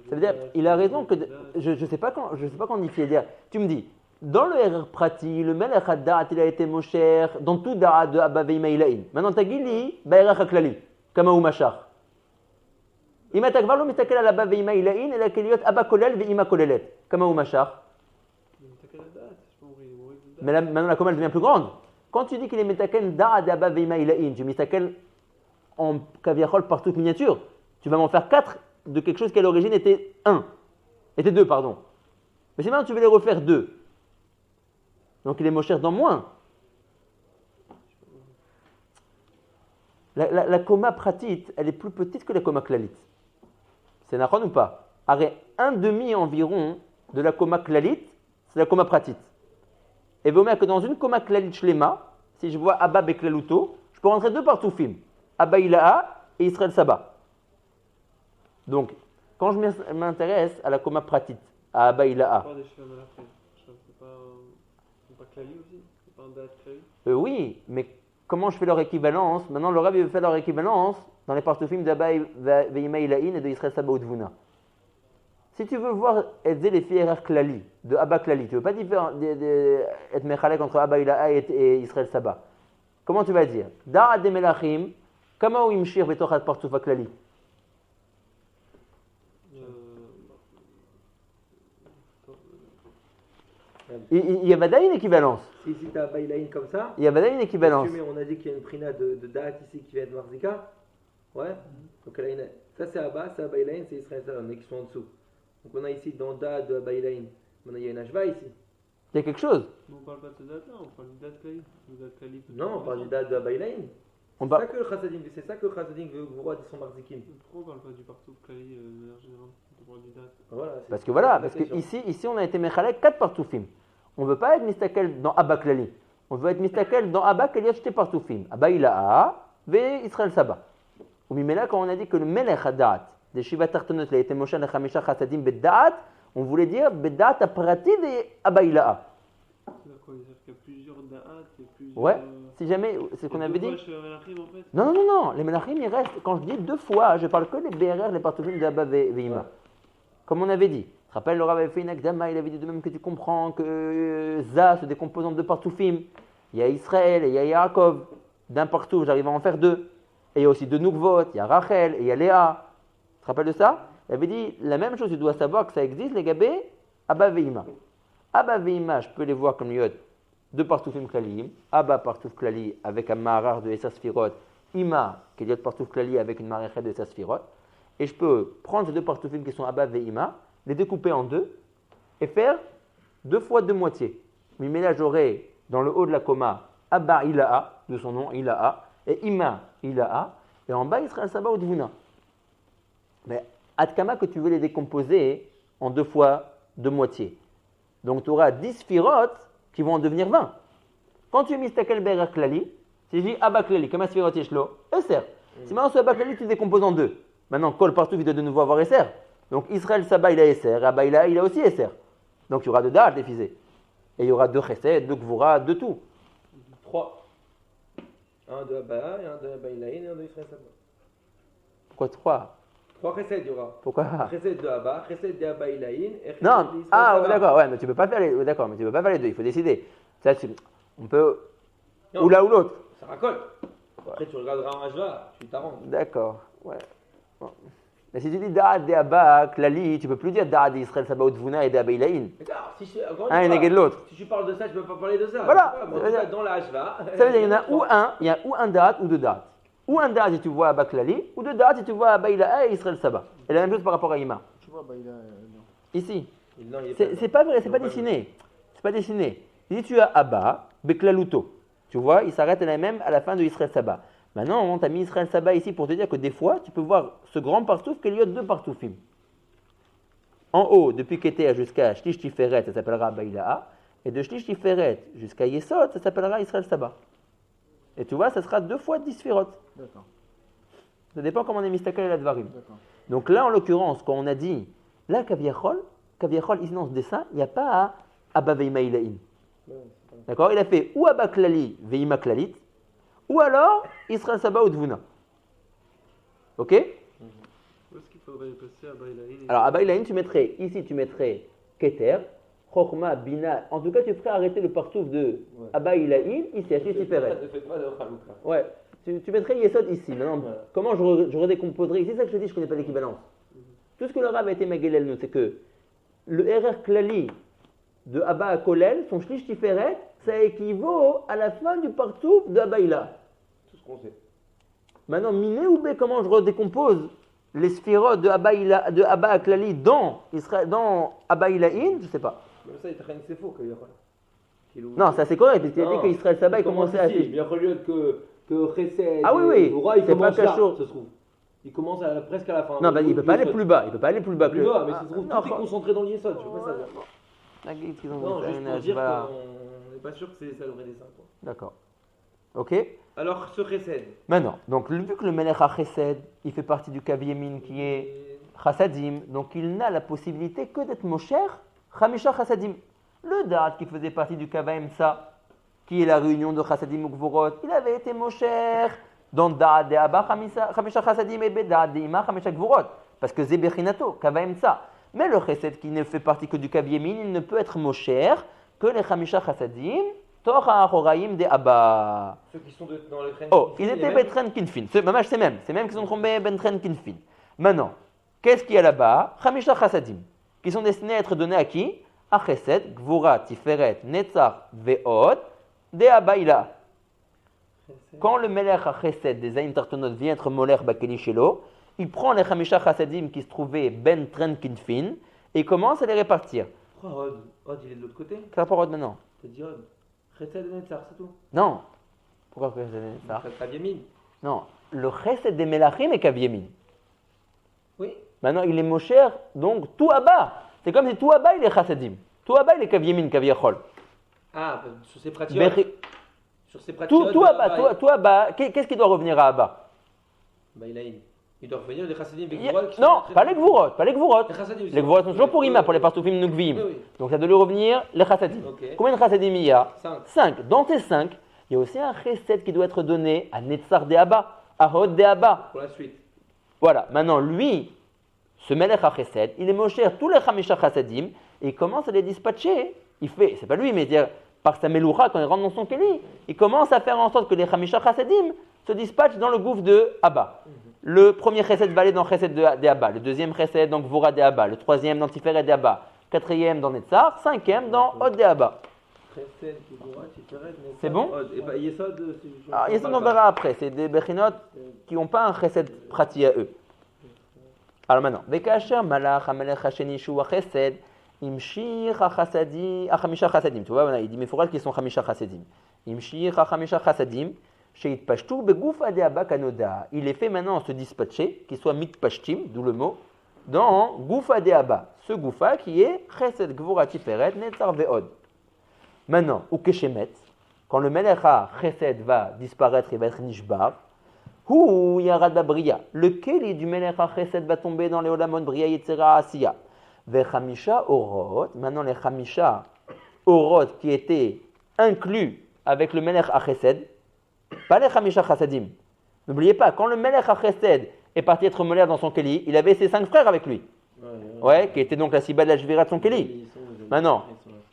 Ça veut dire, il a raison que je sais pas quantifier. Dire, tu me dis, dans le RR Prati, le Melech Haddat, il a été Mosher, dans tout Da'at de Abba Veima Ilaïn. Maintenant, Tagili, ba RR Haklali, kama ou Mashar. אם אתה כבר לא מסתכל על אבא ואמא עילאין, אלא כלהיות אבא כולל ואמא כוללת. כמה הוא משך? Mais maintenant la coma elle devient plus grande. Quand tu dis qu'il est metaken da'a d'abba veima ilaïn, tu metaken en kaviachol par toute miniature, tu vas m'en faire 4 de quelque chose qui à l'origine était 2, pardon. Mais si maintenant tu veux les refaire 2, donc il est mocher dans moins. La coma pratite, elle est plus petite que la coma klalite. C'est nachon ou pas? Arrête, 1/2 environ de la coma klalite, c'est la coma pratite. Et vous mettez que dans une coma klalite shlema, si je vois Abba Beklaluto, je peux rentrer 2 partoufim. Abba Ilaha et Israël Saba. Donc, quand je m'intéresse à la Koma Pratit, à Abba Ila'a, Pas des Shiva Malachim. C'est pas Klali aussi? C'est pas un date Klali? oui, mais comment je fais leur équivalence? Maintenant, le Rav il veut faire leur équivalence dans les partufim d'Abba Veima Ilaïn et de Israël Saba ou Dvuna. Si tu veux voir les fières Klali, de Abba Klali, tu ne veux pas être Mechalek entre Abba Ila'a et Israël Saba. Comment tu vas dire? Da'at de Melachim, comment ou Imshir Betochat Partufa Klali? Il y a vadaï une équivalence. Si tu as Bailaïn comme ça, Il y a vadaï une équivalence. on a dit qu'il y a une prina de date ici qui vient de Marzika. Ouais. Donc elle a ça c'est Abba, c'est Bailaïn, c'est Israël Saba, mais qui sont en dessous. Donc on a ici dans date de Bailaïn. Maintenant il y a une Ashva ici. Il y a quelque chose. Mais on parle pas de ce date-là, on parle du date Klali. Le date Klali. Non, on parle du date de Bailaïn. On C'est parle- ça que le Chassadim, c'est ça que le Chassadim veut que vous voyez son Marzikim. Pourquoi on parle pas du partout Klali de manière générale? On parle du date. Voilà, Parce que ici on a été Mechalek 4 partufim. On ne veut pas être Mistakel dans Abba Klali. On veut être Mistakel dans Abba Klali acheté partufim. Abba Ila'a, ve Israël Saba. Ou Mimela, quand on a dit que le Melech Hadat, des Shiva Tartanot, il a été Moshe Nechamisha Chassadim Beddat, on voulait dire Beddat Aprati de Abba Ila'a. C'est-à-dire quoi? C'est-à-dire qu'il y a plusieurs da'at et plusieurs. Ouais, si jamais, c'est ce qu'on avait dit. Je suis Malachim en fait. Non, les Melachim, ils restent. Quand je dis 2 fois, je parle que les BRR, les partufim de Abba Veima. Comme on avait dit. Tu te rappelles, le Rav avait fait une akdama, il avait dit de même que tu comprends que Za se décompose en 2 partufim. Il y a Israël et il y a Yaakov. D'un partout, j'arrive à en faire 2. Et il y a aussi 2 Nukvot, il y a Rachel et il y a Léa. Tu te rappelles de ça? Il avait dit la même chose, tu dois savoir que ça existe, les gabés, Abba Veima. Abba Veima, je peux les voir comme Yod, 2 partufim Klalim. Abba partouf Klali avec un marar de Essa Sfirot. Ima, qui est Yod partouf Klali avec une maréchet de Essa Sfirot. Et je peux prendre ces 2 partufim qui sont Abba Veima, les découper en 2 et faire 2 fois 2 moitiés. Mais là, j'aurai dans le haut de la Koma Abba Ila'a, de son nom Ila'a, et Ima Ila'a, et en bas Israël Saba ou Dvuna. Mais Adkama que tu veux les décomposer en 2 fois 2 moitiés. Donc tu auras 10 Sfirot qui vont en devenir 20. Quand tu mises Takel Be'er Klali, si je dis Abba Klali, comme un Sfirot Yeshlo, Esser. Si maintenant ce Abba Klali, tu le décomposes en 2. Maintenant, Kol partout, il doit de nouveau avoir Esser. Donc Israël Saba, il a Esser, Abba il a aussi Esser. Donc il y aura 2 Da'at défisés. Et il y aura 2 Chesed, 2 Gvura, 2 tout. 3. Un de Abba, et un de Bailaïn et un de Israël Saba. Pourquoi 3? 3 Chesed il y aura. Pourquoi? Chesed de Abba, Chesed de Bailaïn et Chesed Non, de Israël ah Saba. d'accord, ouais, mais tu peux pas faire les, d'accord, mais tu peux pas faire les 2, il faut décider. Ça, on peut, Non. ou l'un ou l'autre. Ça racole. Après tu regarderas en Hajva, tu t'arranges. D'accord, ouais. Bon. Mais si tu dis Da'at de Abba, Klali, tu peux plus dire Da'at d'Israël Saba ou Dvuna et d'Abba Ilaïn. Regarde, si je, encore une Un est fois, négué de l'autre. Si tu parles de ça, je peux pas parler de ça. Voilà. Je sais pas, moi, en tout cas, dans la Hajva. Ça veut dire qu'il y en a ou un, il y a ou un Da'at ou 2 Da'at. Ou un Da'at si tu vois Abba Klali, ou 2 Da'at si tu vois Abba Ilaïn et Israël Saba. Et la même chose par rapport à Ima. Tu vois, bah, il a. Non. Ici. Non, il est C'est pas vrai, c'est pas dessiné. C'est pas dessiné. Si tu as Abba, Beklaluto, tu vois, il s'arrête à la même à la fin de Israël Saba. Maintenant, on t'a mis Israël Saba ici pour te dire que des fois, tu peux voir ce grand partouf qu'il y a 2 partoufim. En haut, depuis Keter jusqu'à Shlish Tiferet, ça s'appellera Abba Ila'a. Et de Shlish Tiferet jusqu'à Yesod, ça s'appellera Israël Saba. Et tu vois, ça sera 2 fois 10 Sfirot. D'accord. Ça dépend comment on est mistakel et la Dvarim. D'accord. Donc là, en l'occurrence, quand on a dit, là, Kaviachol, ici dans ce dessin, il n'y a pas Abba Veima Ilaïn. D'accord? Il a fait ou Abba Klali, Veima Klalit, ou alors Israël Saba ou Dvuna. Ok? Où est-ce qu'il faudrait passer à Bailaïn? Alors, Abba Ilaïn, ici, tu mettrais Keter, Chokhma, Bina. En tout cas, tu ferais arrêter le partouf de Abba Ilaïn, ici, à Tiferet. Ne faites pas de Chalouka. Ouais. Tu mettrais Yesod ici. Maintenant, comment je redécomposerais? C'est ça que je te dis, je ne connais pas l'équivalence. Tout ce que le Rav a été Magelel nous, c'est que le RR Klali de Abba à Kolel, son Shlish Tiferet, ça équivaut à la fin du partouf de Abba Ila. Tout ce qu'on sait. Maintenant, Miné ou B, comment je redécompose les sphirotes de Abba à Klali dans Abba Ilaïn? Je ne sais pas. Même ça, il traîne, c'est faux qu'il y aura. Non, ça c'est correct, parce qu'il a dit Non. qu'Israël Saba il commençait à... Il y a lieu que Chesed. Ah oui, Le roi, il c'est pas commence là, Cachot. ça se trouve. Il commence presque à la fin. Non, bah, il ne peut pas aller plus bas. Il peut pas aller plus bas Plus que... bas, mais ça se trouve, non, tout est concentré dans l'Yesod. Je sais pas ça. La guide qu'ils ont Non, fait, juste pour dire qu'on n'est pas sûr que c'est ça le vrai dessin. Quoi. D'accord. Ok? Alors ce chesed. Maintenant, donc vu que le Melech HaChesed, il fait partie du Kav Yemin qui est Chassadim, donc il n'a la possibilité que d'être Mosher, Chamisha Chassadim. Le Da'at qui faisait partie du Kav Emsa, qui est la réunion de Chassadim ou Gvorot, il avait été Mosher dans Da'at de Abba, Chamisha Chassadim et Da'at de Ima, Chamisha Gvorot, parce que Zebechinato, Kav Emsa. Mais le Chesed qui ne fait partie que du Kav Yemin, il ne peut être Mosher que les Chamisha Chassadim, Torah Ahoraim de Abba. Ceux qui sont dans le train. Oh, ils étaient Betren Kinfin. C'est même qui sont tombés Betren Kinfin. Maintenant, qu'est-ce qu'il y a là-bas? Chamisha Chassadim, qui sont destinés à être donnés à qui? À Chesed, Gvura, Tiferet, Netzach, Ve'od, de Abaïla. Quand le Melech à Chesed des Aïn Tartonot vient être Moler Bakeli Shelo, il prend les Chamisha Chassadim qui se trouvaient Ben Tren Kinfin et il commence à les répartir. Pourquoi Od? Od, il est de l'autre côté? Quel rapport Od maintenant? T'as dit Od. Chesed et Netzar, c'est tout. Non. Pourquoi Chesed et Netzach? Kav Yemin. Non. Le Chesed des Melachim est Kav Yemin. Oui. Maintenant, il est Mosher, donc tout Abba. C'est comme si tout Abba, il est Chassadim. Tout Abba, il est Kav Yemin, Kav Yachol. Ah, sur ces pratiques. Sur ces pratiques. Tout Abba, qu'est-ce qui doit revenir à Abba? Bah, il doit revenir les Chassadim. Non, pas les Gvurot, pas les Gvurot. Les Les Gvurot sont toujours pour Ima, pour les Partoufim Nukvim. Oui. Donc ça doit lui revenir les Chassadim. Ok. Combien de Chassadim il y a? 5. 5. Dans ces 5, il y a aussi un Chesed qui doit être donné à Netzar de Abba, à Hod de Abba. Pour la suite. Voilà, maintenant lui, ce Melech HaChesed, il est Mosher tous les Chamisha Chassadim et il commence à les dispatcher. Il fait, c'est pas lui, mais dire, par sa Meloucha, quand il rentre dans son Kéli, il commence à faire en sorte que les Chamisha Chassadim se dispatchent dans le gouffre de Abba. Le premier Chesed va aller dans Chesed de Abba, le deuxième Chesed dans Gvura de Abba, le troisième dans Tiferet de Abba, quatrième dans Netzar, cinquième dans Hod de Abba. Chesed, Gvura, Tiferet, Netzar, C'est bon? Od. Et bah, Yesod, Alors, Yesod, on verra après, c'est des Bechinot qui n'ont pas un Chesed prati à eux. Alors maintenant, Vekasher Malach Hamelech Hasheni Shu Chesed Imshir Hachamisha Chasadim. Tu vois, il dit Meforal qui sont Chamisha Chasadim. Imshir Hachamisha Chasadim. Sheit Pashtu Begoufa de Abba Kanoda. Il est fait maintenant se dispatcher, qu'il soit mitpashtim, d'où le mot, dans Goufa de Abba. Ce Goufa qui est Chesed Gvura Tiferet Netzar Ve'od. Maintenant, ou Keshemet, quand le Melecha Chesed va disparaître, il va être Nishbar. Hu Yarad Bria. Le Keli du Melecha Chesed va tomber dans les Olamot Bria Yetzera Asiya. Vechamisha Orot. Maintenant, les Chamisha Orot qui étaient inclus avec le Melech Chesed, pas les Chamisha Chassadim. N'oubliez pas, quand le Melech Chesed est parti être Moler dans son Keli, il avait ses 5 frères avec lui. Ouais, qui étaient donc la Siba de la Jvira de son Keli. Maintenant,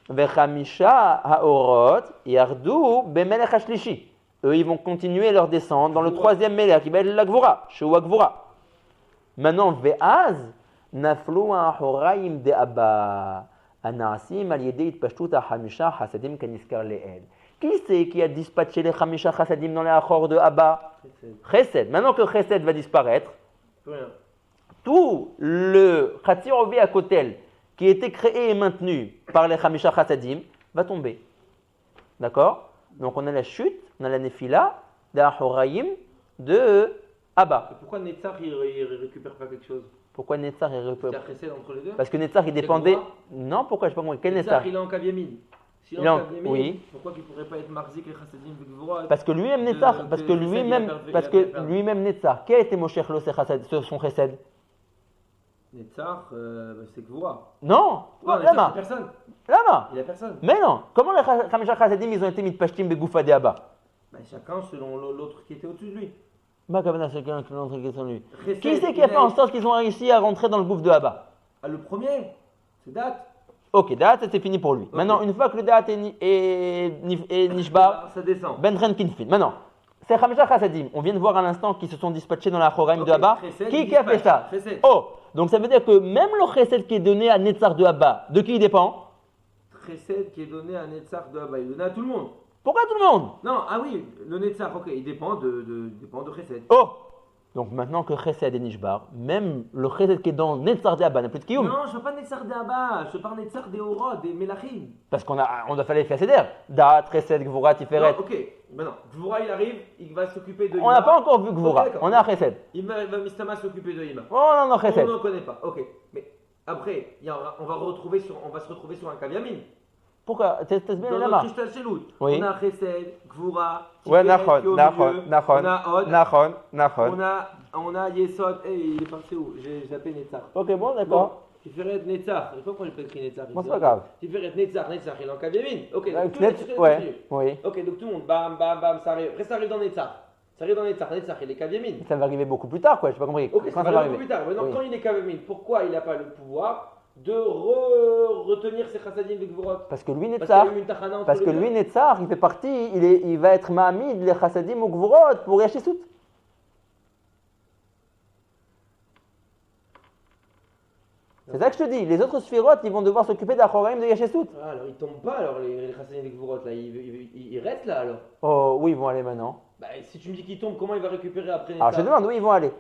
Vechamisha Haorot Yardu Bemelech Hashlishi. Eux, ils vont continuer leur descente dans le troisième Melech, qui va être la Gvura, Shewa Gvura. Maintenant, Ve'az Naflu Ahoraim de Abba Anasim al Yedeit Pashtut Hamisha Chassadim Kaniskar Le'el. Qui c'est qui a dispatché les Chamisha Chassadim dans les Achor de Abba? Chesed. Maintenant que Chesed va disparaître, tout le Khatsirovi à Kotel qui était créé et maintenu par les Chamisha Chassadim va tomber. D'accord? Donc on a la chute, on a la Nefila des Ahoraim de Abba. Et pourquoi Netzar il récupère pas quelque chose? Pourquoi Netzar il Il y a récupère? Chesed entre les deux? Parce que Netzar il dépendait. Gvura? Non, pourquoi je sais pas comment. Quel Netzar? Il est en Kav Yemin. S'il est Il est en en- Kav Yemin, oui. pourquoi il pourrait pas être Marzik et Chassadim et Gvura? Parce que lui-même Netzar, parce que lui-même Netzar, qui a été Moshe Chlo son Chesed? Netzar, c'est Gvura. Non, Non, Lama, Netzar, c'est personne. Lama. Il y a personne. Mais non, comment les Chamisha Chassadim ils ont été mis de Pashtim Begoufa de Abba? Bah, chacun selon l'autre qui était au-dessus de lui. Bah, comme chacun qui l'entre qui sont lui. Chesed, Qui c'est qui a il fait en sorte qu'ils ont réussi à rentrer dans le gouffre de Abba? Ah, le premier, c'est Date. Ok, Da'at, c'est fini pour lui. Ok. Maintenant, une fois que le Da'at est Nishbar, Ça descend. Ben Ren Kinfin. Maintenant, c'est Chamisha Chassadim. On vient de voir à l'instant qu'ils se sont dispatchés dans la Choraim Ok, de Abba. Chesed, Qui il a fait ça? Chesed. Oh, donc ça veut dire que même le Chesed qui est donné à Netzar de Abba, de qui il dépend? Chesed qui est donné à Netzar de Abba, il est donné à tout le monde. Pourquoi tout le monde? Non, ah oui, le Netzar, ok, il dépend dépend de Chesed. Oh, donc maintenant que Chesed est Nishbar, même le Chesed qui est dans Netzar de Abba n'a plus de Kiyum. Non, je ne parle pas Netzar de Abba, je parle Netzar des Orod, des Melachim. Parce qu'on a fallu faire Seder. Da'at, Chesed, Gvura, Tiferet. Non, ok, maintenant, Gvura il arrive, il va s'occuper de Ima. On n'a pas encore vu Gvura, Ok, d'accord. on a Chesed. Il va Mistama s'occuper de Ima. Oh non, non, Chesed. On ne connaît pas, ok. Mais après, on va se retrouver sur un Kav Yamin. Pourquoi? T'es bien Dans la notre marque. Ishtal Shelut, Oui. on a Chesed, Gvura, Ouais, Tiferet qui est au Nachon, milieu, Nachon, on a Od, Nachon. on a Yesod. Il est parti où? J'ai zappé Netzach. Ok, bon, Bon, d'accord. Tiferet Netzach. Il faut qu'on ait pas écrit Netzach. Bon, c'est pas grave. Tiferet Netzach, il est en Kaviamine. Ok, donc Avec tout le monde Netz- ouais, oui. Ok, donc tout le monde, bam, bam, bam, ça arrive. Après, ça arrive dans Netzach. Ça arrive dans Netzach. Netzach, il est Kaviamine. Ça va arriver beaucoup plus tard, quoi. J'ai pas compris. Ok, Quand ça va arriver plus tard. Maintenant, Oui. quand il est Kaviamine, pourquoi il n'a pas le pouvoir de retenir ses chassadim avec Gvorot? Parce que lui, Parce Netzar, qu'il y a eu une tachana entre parce les que deux. lui, Netzar, il fait partie, il va être Mahamid, les Chassadim ou Gvurot pour Yachesut. C'est ça que je te dis. Les autres Sphirot, ils vont devoir s'occuper de la Choraim de Yachesut. Ah, alors ils tombent pas, alors les chassadim avec Gvorot, là, ils restent là alors. Oh, où ils vont aller maintenant? Bah, si tu me dis qu'ils tombent, comment il va récupérer après Alors je te Netzach? demande où ils vont aller.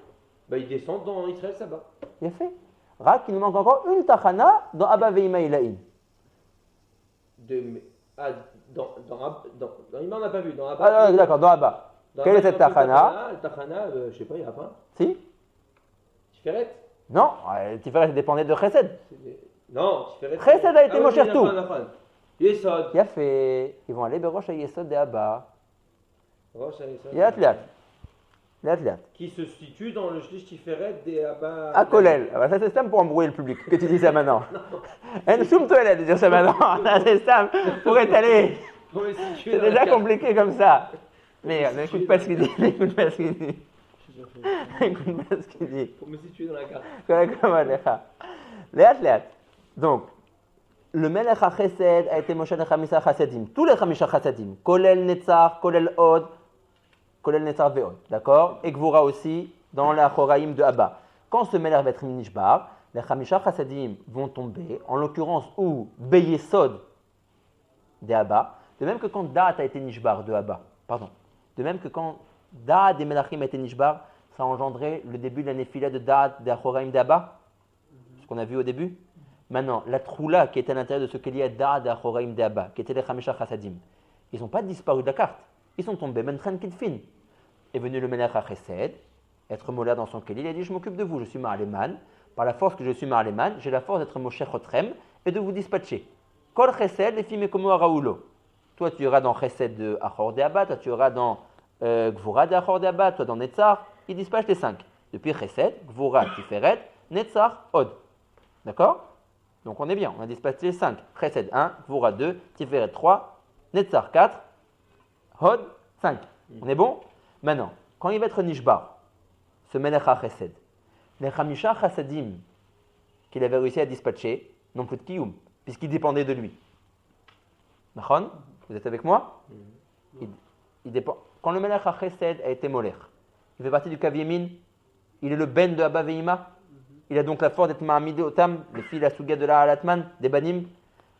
Bah, ils descendent dans Israël, ça va. Il a fait. Rak, il nous manque encore une Tachana dans Abba Veima Ilaïn. Dans Ima, on n'a pas vu. Dans Abba, Ah, d'accord, dans Abba. dans Quelle Abba, est cette il y a plus de Tachana? Le Tachana, je sais pas, il n'y a pas. Si? Tiferet? Non, Tiferet dépendait de Chesed. Non, Tiferet. Chesed a été oui, Moshe tout. Nachon. Yesod. Il a fait. Ils vont aller Berosh à Yesod de Abba. Rosh Yesod. Yat Liat. Liat Liat. Qui se situe dans le Shlish Tiferet des Abba. À Kolel. Ah bah, ça c'est Stam pour embrouiller le public, que tu dis ça maintenant. En soum toilette de dire ça maintenant. Ça c'est Stam pour étaler. C'est déjà compliqué comme ça. Mais n'écoute pas ce qu'il dit. N'écoute pas ce qu'il dit. N'écoute pas ce qu'il dit. Pour me situer dans la carte. Comme Alecha. Liat Liat. Donc, le Melech HaChesed a été Moshe Chamisha Chasedim. Tous les Chamisha Chasedim. Kolel Netzar, Kolel Od, Kolel Netzar Veod. D'accord? Et Gvura aussi dans la Choraïm de Abba. Quand ce Melech va être Nishbar, les Chamisha Chasedim vont tomber, en l'occurrence, où Beyesod de Abba, de même que quand Da'at a été Nishbar de Abba. Pardon. De même que quand Da'at des Melachim a été Nishbar, ça a engendré le début de la Néphila de Da'at de la Choraïm d'Abba. Ce qu'on a vu au début. Maintenant, la troula qui était à l'intérieur de ce qu'il y a Da'at de la Choraïm d'Abba, qui était les Chamisha Chasadim, ils n'ont pas disparu de la carte. Ils sont tombés. Mentran Kidfin. Est venu le Melech HaChesed, être Mola dans son Keli, il a dit: je m'occupe de vous, je suis Ma'aleman. Par la force que je suis Ma'aleman, j'ai la force d'être Moshe Chotrem et de vous dispatcher. Kol Chesed, les filles Mekomo Araoulo. Toi, tu iras dans Chesed de Achor de Abba, toi, tu iras dans Gvura de Achor de Abba, toi, dans Netzar. Il dispatche les 5. Depuis Chesed, Gvura, Tiferet, Netzar, Od. D'accord? Donc on est bien, on a dispatché les 5. Chesed 1, Gvura 2, Tiferet 3, Netzar 4, Hod 5. On est bon? Maintenant, quand il va être Nishbar, ce Melech HaChesed, les Chamisha Chasadim qu'il avait réussi à dispatcher n'ont plus de Kiyum, puisqu'ils dépendaient de lui. Nachon? Vous êtes avec moi? Il dépend. Quand le Melech HaChesed a été Molech, il fait partie du Kav Yemin, il est le Ben de Abba Veima, il a donc la force d'être Mahamidé Otam, les filles de la Suga de la Halatman, des Banim,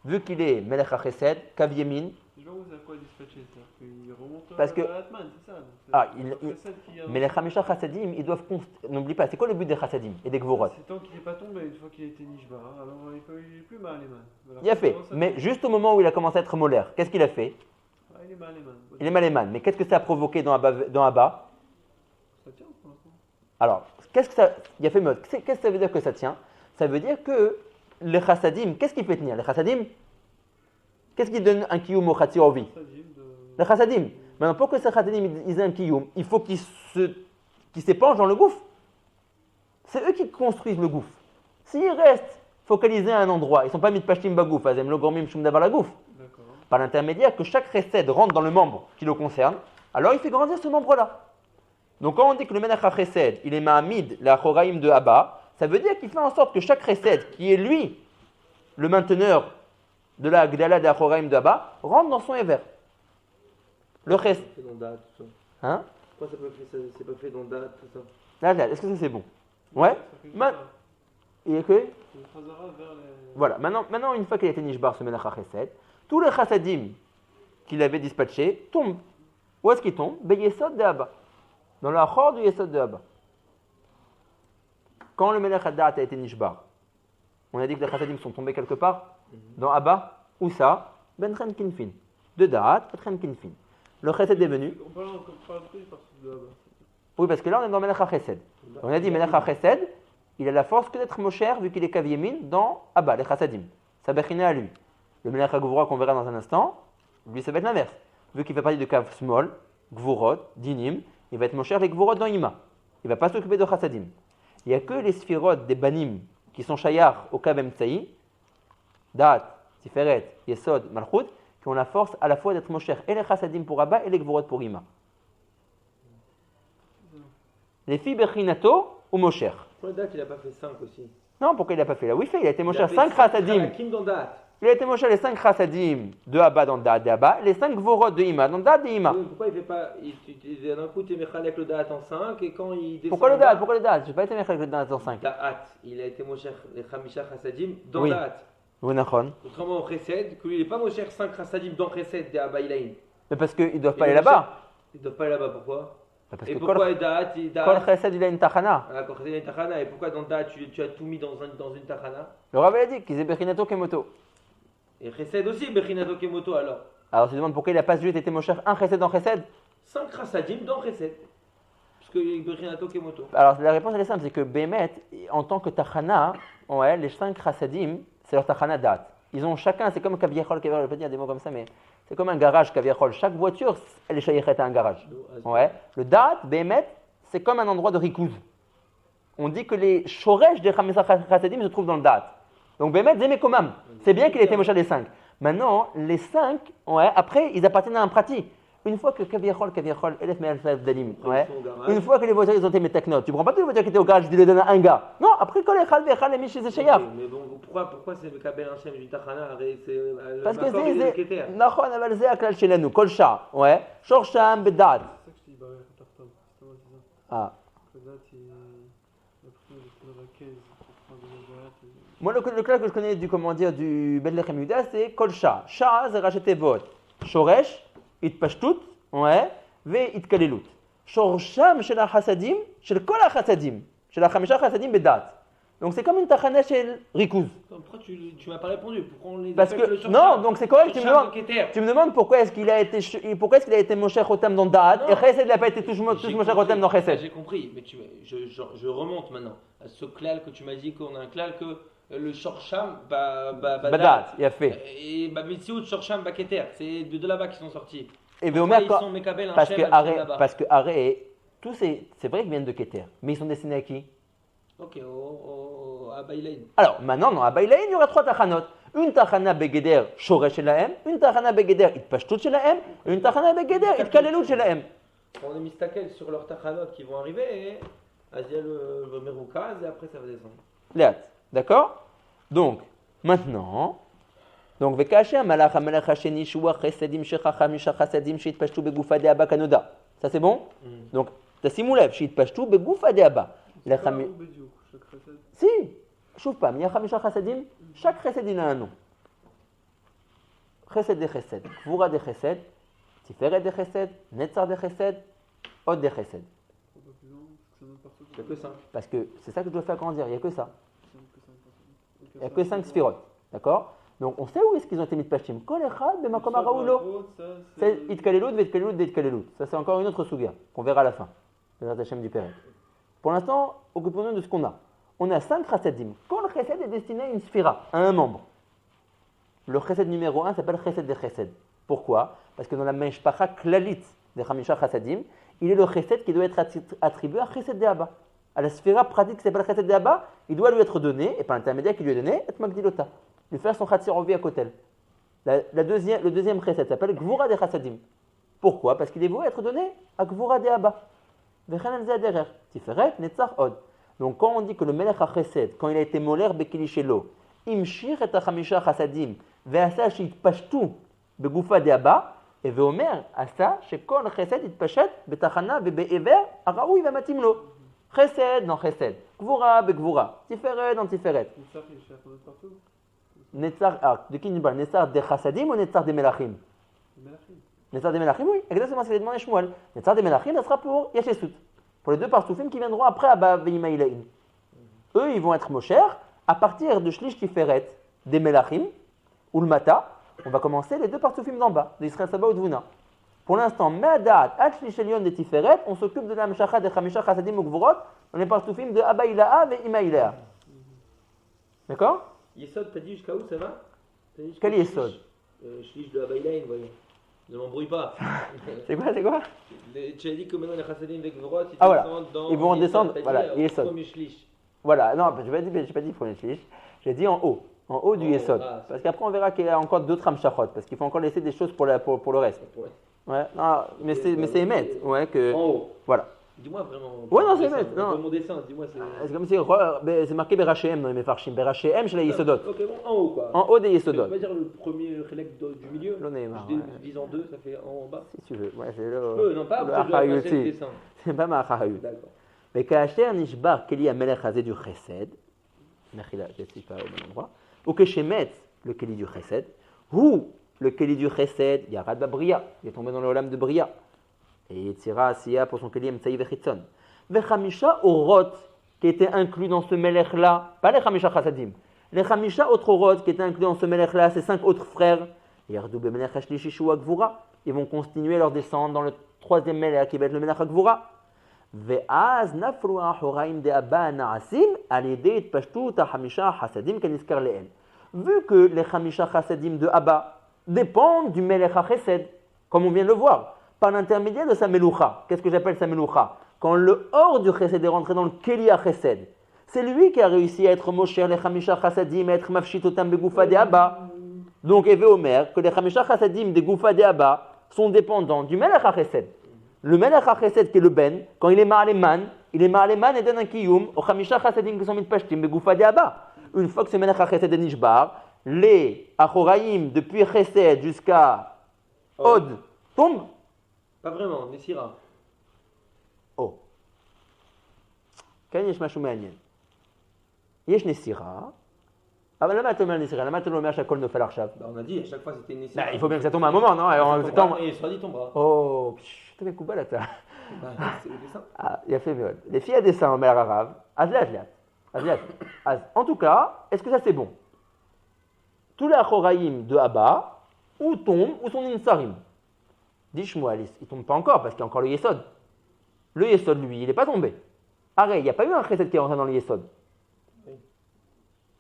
vu qu'il est Melech HaChesed, Kav Yemin. Je vois vous à quoi dispatcher, c'est-à-dire qu'il remonte Parce que- à Atman, c'est ça. Donc c'est- Ah, c'est il- pas il- celle qui a- Mais les Chamisha Chassadim, ils doivent. N'oublie pas, c'est quoi le but des Chassadim et des Gvorot? C'est tant qu'il n'est pas tombé, une fois qu'il a été Nishbar, alors il est plus mal, les mains. Alors, Il a fait. comment ça Mais fait juste au moment où il a commencé à être molaire, qu'est-ce qu'il a fait? Ah, il est mal, les mains. Il est maléman. Mais qu'est-ce que ça a provoqué dans Abba? Ça tient pour l'instant. Alors, qu'est-ce que ça. Il a fait mode. Qu'est-ce que ça veut dire que ça tient? Ça veut dire que les Chassadim, qu'est-ce qui fait tenir? Les Chassadim, qu'est-ce qui donne un kiyum au Chatzi Orvi? Ça dit de. Les Chassadim. Maintenant, pour que ces Chassadim ils aient un kiyum, il faut qu'ils s'épangent dans le gouffre. C'est eux qui construisent le gouffre. S'ils restent focalisés à un endroit, ils ne sont pas mis de pashtim bagouf, azem lo gormim shum davar la gouffre. D'accord. Par l'intermédiaire que chaque recette rentre dans le membre qui le concerne, alors il fait grandir ce membre-là. Donc quand on dit que le Menach HaChesed, il est Mahamid, la Choraïm de Abba, ça veut dire qu'il fait en sorte que chaque recette, qui est lui, le mainteneur de la Gdala de la Choraïm de Abba, rentre dans son Ever. Le reste. C'est dans date, tout ça. Hein? Pourquoi c'est pas fait dans date, tout ça? Là, est-ce que ça c'est bon? Ouais. Ça fait une Ma- Khazara. Et que? Une Khazara vers les. Voilà. Maintenant, une fois qu'il a été Nishbar, ce Menach HaChesed, tous les Chassadim qu'il avait dispatchés tombent. Où est-ce qu'ils tombent? Yesod de Abba. Dans le Achor du Yesod de Abba. Quand le Melech Hadat a été Nishbar, on a dit que les Chassadim sont tombés quelque part dans Abba. Où ça? Ben Chen Kinfin. De Da'at, Ben Chen Kinfin. Le Chesed est venu. On parle plus parce que de là-bas. Oui, parce que là on est dans Melech HaChesed. On a dit Melech HaChesed, il a la force que d'être Mosher vu qu'il est Kav Yemin dans Abba, les Chassadim. Sa bechina à lui. Le Melech HaGvura qu'on verra dans un instant, lui ça va être l'inverse. Vu qu'il fait partie de Kav Small, Gvurot, Dinim, il va être Mosher les Gvurot dans Ima. Il ne va pas s'occuper de Chassadim. Il n'y a que les Sphirot des Banim qui sont Shayar au Kav Emtsaï, Dat, Tiferet, Yesod, Malchut, qui ont la force à la fois d'être Mosher et les Chassadim pour Abba et les Gvurot pour Ima. Les filles Bechinato ou Mosher. Pourquoi date il n'a pas fait 5 aussi? Non, pourquoi il n'a pas fait là? Oui, il a été Il Mosher a fait 5 Chassadim. Kim dans date. Il a été Mosher les 5 Chassadim de Abba dans Da'at de Abba, les 5 Gvorot de Ima dans Da'at de Ima. Oui, pourquoi il fait pas. D'un coup, tu mets Khalek le date en 5 et quand il descend. Pourquoi le Da'at? Pourquoi le Da'at? Je n'ai pas été Mosher le Da'at en 5. Da'at, il a été Mosher les Khamisha Chassadim dans Oui. Da'at. Oui, Nachon. Contrairement au Chesed, que lui il n'est pas Mosher 5 Chassadim dans Chesed de Abba Ilaïn. Mais parce qu'ils ne doivent pas Il aller est là-bas. Ils ne doivent pas aller là-bas, pourquoi? Parce Et que pourquoi Kol Da'at Chesed, il a une Tachana. Ah, quand Chesed il y a une Tachana, et pourquoi dans Da'at tu as tout mis dans une Tachana? Le Rav a dit qu'ils aient Bechinato Kemoto. Et Chesed aussi, Bechinato Kemoto alors. Alors, tu te demandes pourquoi il n'a pas juste été Mosher un Chesed dans Chesed? 5 Chassadim dans Chesed. Parce que Bechinato Kemoto. Alors, la réponse elle est simple, c'est que Behemet, en tant que Tachana, ouais, les 5 Chassadim, c'est leur Tachana Da'at. Ils ont chacun, c'est comme Kaviachol, je ne vais pas dire des mots comme ça, mais c'est comme un garage Kaviachol. Chaque voiture, elle est shaykhet à un garage. Ouais. Le Da'at, Behemet, c'est comme un endroit de rikouz. On dit que les shoresh des Chamisha Chassadim se trouvent dans le Da'at. Donc Behemet, Zemekomam. C'est bien qu'il ait été Moshe les 5. Maintenant, les 5, ouais, après, ils appartiennent à un prati. Une fois que Kaviachol, Elef Me'alfaz Dalim, ouais, une fois que les voitures ils ont été métaknot, tu prends pas toutes les voitures qui étaient au garage, tu les donnes à un gars. Non, après, quand les Chal Vechal, les Michis et Shayaf. Mais bon, pourquoi c'est le Kabel Hachem du Tachana? Parce que c'est. Nachon, aval ze aklal shelanu, kol sha, ouais, shor sham bedat. C'est ça que je dis, bah ouais, Tartam. C'est moi, c'est ça. Ah. Que date, il a pris dans la caisse pour prendre des dates. Moi, le clal que je connais du, comment dire, du Bethlehem Yuda, c'est kol sha. Sha, c'est racheter vote. Shoresh, itpashtut, ouais, ve itkalelut. Shor sham shel ha-hasadim, shel kol ha-hasadim, shel ha-chamisha ha-hasadim bedat. Donc c'est comme une tachana shel rikouz. Pourquoi tu m'as pas répondu? Pourquoi on les Parce appelle que le Shorsham? non, donc c'est correct. Shorsham Keter. Tu me demandes pourquoi est-ce qu'il a été Moshe Chotam dans Da'at et Chesed n'a pas été tous J'ai Moshe compris. Chotam dans Chesed. J'ai compris, mais je remonte maintenant à ce klal que tu m'as dit qu'on a un klal que le Shorsham Badat, il a fait. et Mitsiout Shorsham Baketer, c'est de là-bas qu'ils sont sortis. Et Pourquoi Véomer, ils sont Mekabel parce Hachem que Aré, là-bas? parce que Aré, tous c'est vrai qu'ils viennent de Keter, mais ils sont destinés à qui? Ok, à Bailaïn. Alors maintenant, dans Abaylaïn, il y aura 3 tachanot. Une tachana begeder Shoresh Shelahem, une tachana begeder Itpashtut Shelahem, et une tachana begeder Itkalelut Shelahem. On est mistakel sur leurs tachanot qui vont arriver et Aziel le Meroukaz et après ça va descendre. Léat, d'accord? Donc, maintenant, donc Vekashem Malach HaMelech Hasheni Shua Chesedim Shecha Chamisha Chasadim Sheitpashtu Begoufa de Abba Kanoda. Ça c'est bon? Donc, תשימו לב, שהתפשטו בגופה דאבא. C'est pas où bediou, chaque recette. Si, שוב פעם, נהיה 5 חסדים, chaque חסד הנה לנו. חסד דחסד, גבורה דחסד, תפארת דחסד, נצר דחסד, עוד דחסד. Pas plus long, parce que ça monte partout. C'est que ça. Parce que c'est ça que je dois faire grandir, il n'y a que ça. C'est que 5 partout. Il n'y a que 5 sphirotes, d'accord? Donc on sait où est-ce qu'ils ont été mis de pashtim. Kol echad b'makom haraoulo. C'est itkalelut ve'itkalelut ve'itkalelut. Ça c'est encore une autre souga qu'on verra à la fin. Le Hashem du Pérec. Pour l'instant, occupons-nous de ce qu'on a. On a 5 chassadim. Kol chesed est destiné à une sphira, à un membre. Le chesed numéro 1 s'appelle chesed de chesed. Pourquoi? Parce que dans la meshpacha klalit des chamisha chassadim, il est le chesed qui doit être attribué à chesed de Abba. À la sphira pratique qui s'appelle chesed de Abba, il doit lui être donné, et par l'intermédiaire qui lui est donné, et magdilota. Lui faire son chatzir en vie à kotel. Le deuxième chesed s'appelle gvura de chassadim. Pourquoi? Parce qu'il est voué être donné à gvura de Abba. Vechan al derer, tiferet netzach od. Donc quand on dit que le melech ha-chesed, quand il a été moler bekilishelo, imshir et ha-chamisha chassadim, ve'asa sheitpashtu begoufa de Abba, et ve'omer asa shekol chesed itpashet betachana ve'be'ever haraoui ve'matim lo. Chesed dans chesed, gvura begvura, tiferet dans tiferet. Une sarre, il cherche partout. Netzar, de qui nous parle? Netzar de chassadim ou Netzar de melachim? Le Melachim. Netzar de melachim, oui, exactement ce qu'il a demandé Shmuel. Netzar de melachim, ça sera pour Yeshesut. Pour les deux parsoufim qui viendront après Abba Veima Ilaïn. Eux, ils vont être Mosher à partir de Shlish Tiferet, des melachim, ou le Mata. On va commencer les deux parsoufim d'en bas, de Israël Saba ou de Vuna. Pour l'instant, Me'adat, Ad Shlish Elion de Tiferet, on s'occupe de la Mshacha de Chamisha Chassadim ou Gvorot, dans les parsoufim de Abba Ilaha et Ima Ilaha. D'accord? Yesod, t'as dit jusqu'à où ça va? Quel yesod? Shlish de Abaylaïn, voyons. Ne m'embrouille pas. C'est quoi? Tu as dit que maintenant les chassadim avec Vorot, Ah, voilà. dans Ils vont descendre, voilà, yesod. Premier shlish. Voilà, non, je n'ai pas dit premier shlish, j'ai dit en haut du yesod. Ah, Parce qu'après, on verra qu'il y a encore d'autres hamshachot, parce qu'il faut encore laisser des choses pour le reste. Ouais, non, mais c'est émet, ouais, que. En haut. Voilà. Dis-moi vraiment. Ouais, non, c'est dessin, émet, non. Mon dessin, dis-moi. C'est comme si c'est marqué Berachem dans les Mefarshim. Berachem chez les Yesodot. Ok, bon, en haut quoi. En haut des Tu Yesodot. vas dire le premier relèque du milieu. L'on est marre, Je ouais. divise en deux, ça fait en bas. Si tu veux. Ouais, c'est Non, pas le après je dois Achayut. passer le dessin. C'est pas ma Achayut. D'accord. Mais Kacher Nishbar Keli Amelech Hazé du Chesed. Mechila, je ne suis pas au bon endroit. Ou que Shemet, le Keli du Chesed. Ou le Keli du Chesed, Yarad Babria. Il est tombé dans le Olam de Bria. Et Tzira Asiya pour son Keli Emtsaï Vechitson. Vechamisha Orot, qui était inclus dans ce Melech-là, pas les Chamisha Chassadim, les Chamisha autres Orot qui étaient inclus dans ce Melech-là, ces 5 autres frères, Yardou Bemelech Hashlishishu Agvura, ils vont continuer leur descente dans le troisième Melech qui va être le Melech Agvura. Ve'az nafru ahoraim de Abba Naasim, al-yedei itpashtut ha-Chamisha Chassadim keniskar le'el. Vu que les Chamisha Chassadim de Abba dépendent du Melech HaChesed, comme on vient de le voir, par l'intermédiaire de sa Meloucha. Qu'est-ce que j'appelle sa Meloucha? Quand le hors du Chesed est rentré dans le Keli HaChesed, c'est lui qui a réussi à être Mosher les Chamisha Chassadim, à être Mafshit Otam Begoufa de Abba. Donc, Eve Omer, que les Chamisha Chassadim des Goufa de Abba sont dépendants du Melech HaChesed. Le Melech HaChesed qui est le Ben, quand il est Ma'aleman, et donne un Kiyum aux Chamisha Chassadim qui sont Mitpashtim Begoufa de Abba. Une fois que ce Melech HaChesed est Nishbar, les Achoraïm depuis Chesed jusqu'à Od tombent. Pas vraiment, Nessira. Oh. כאן יש משהו מעניין. יש נסירה, אבל למה אתה אומר נסירה? למה אתה לא אומר שהכל נופל עכשיו? On a dit à chaque fois c'était Nessira. Il faut bien que ça tombe à un moment, non? Et soit dit ton bras. Oh, אתה מקובל אתה. C'est le dessin. יפה מאוד. לפי הדסן אומר הרב, אז לאט לאט. אז en tout cas, est-ce que ça c'est bon? Tous les Achoraïm de Abba, ou tombent, ou sont Ninsarim. Dit Shmuel, il ne tombe pas encore parce qu'il y a encore le Yesod. Le Yesod, lui, il n'est pas tombé. Arrête, il n'y a pas eu un Chesed qui est rentré dans le Yesod.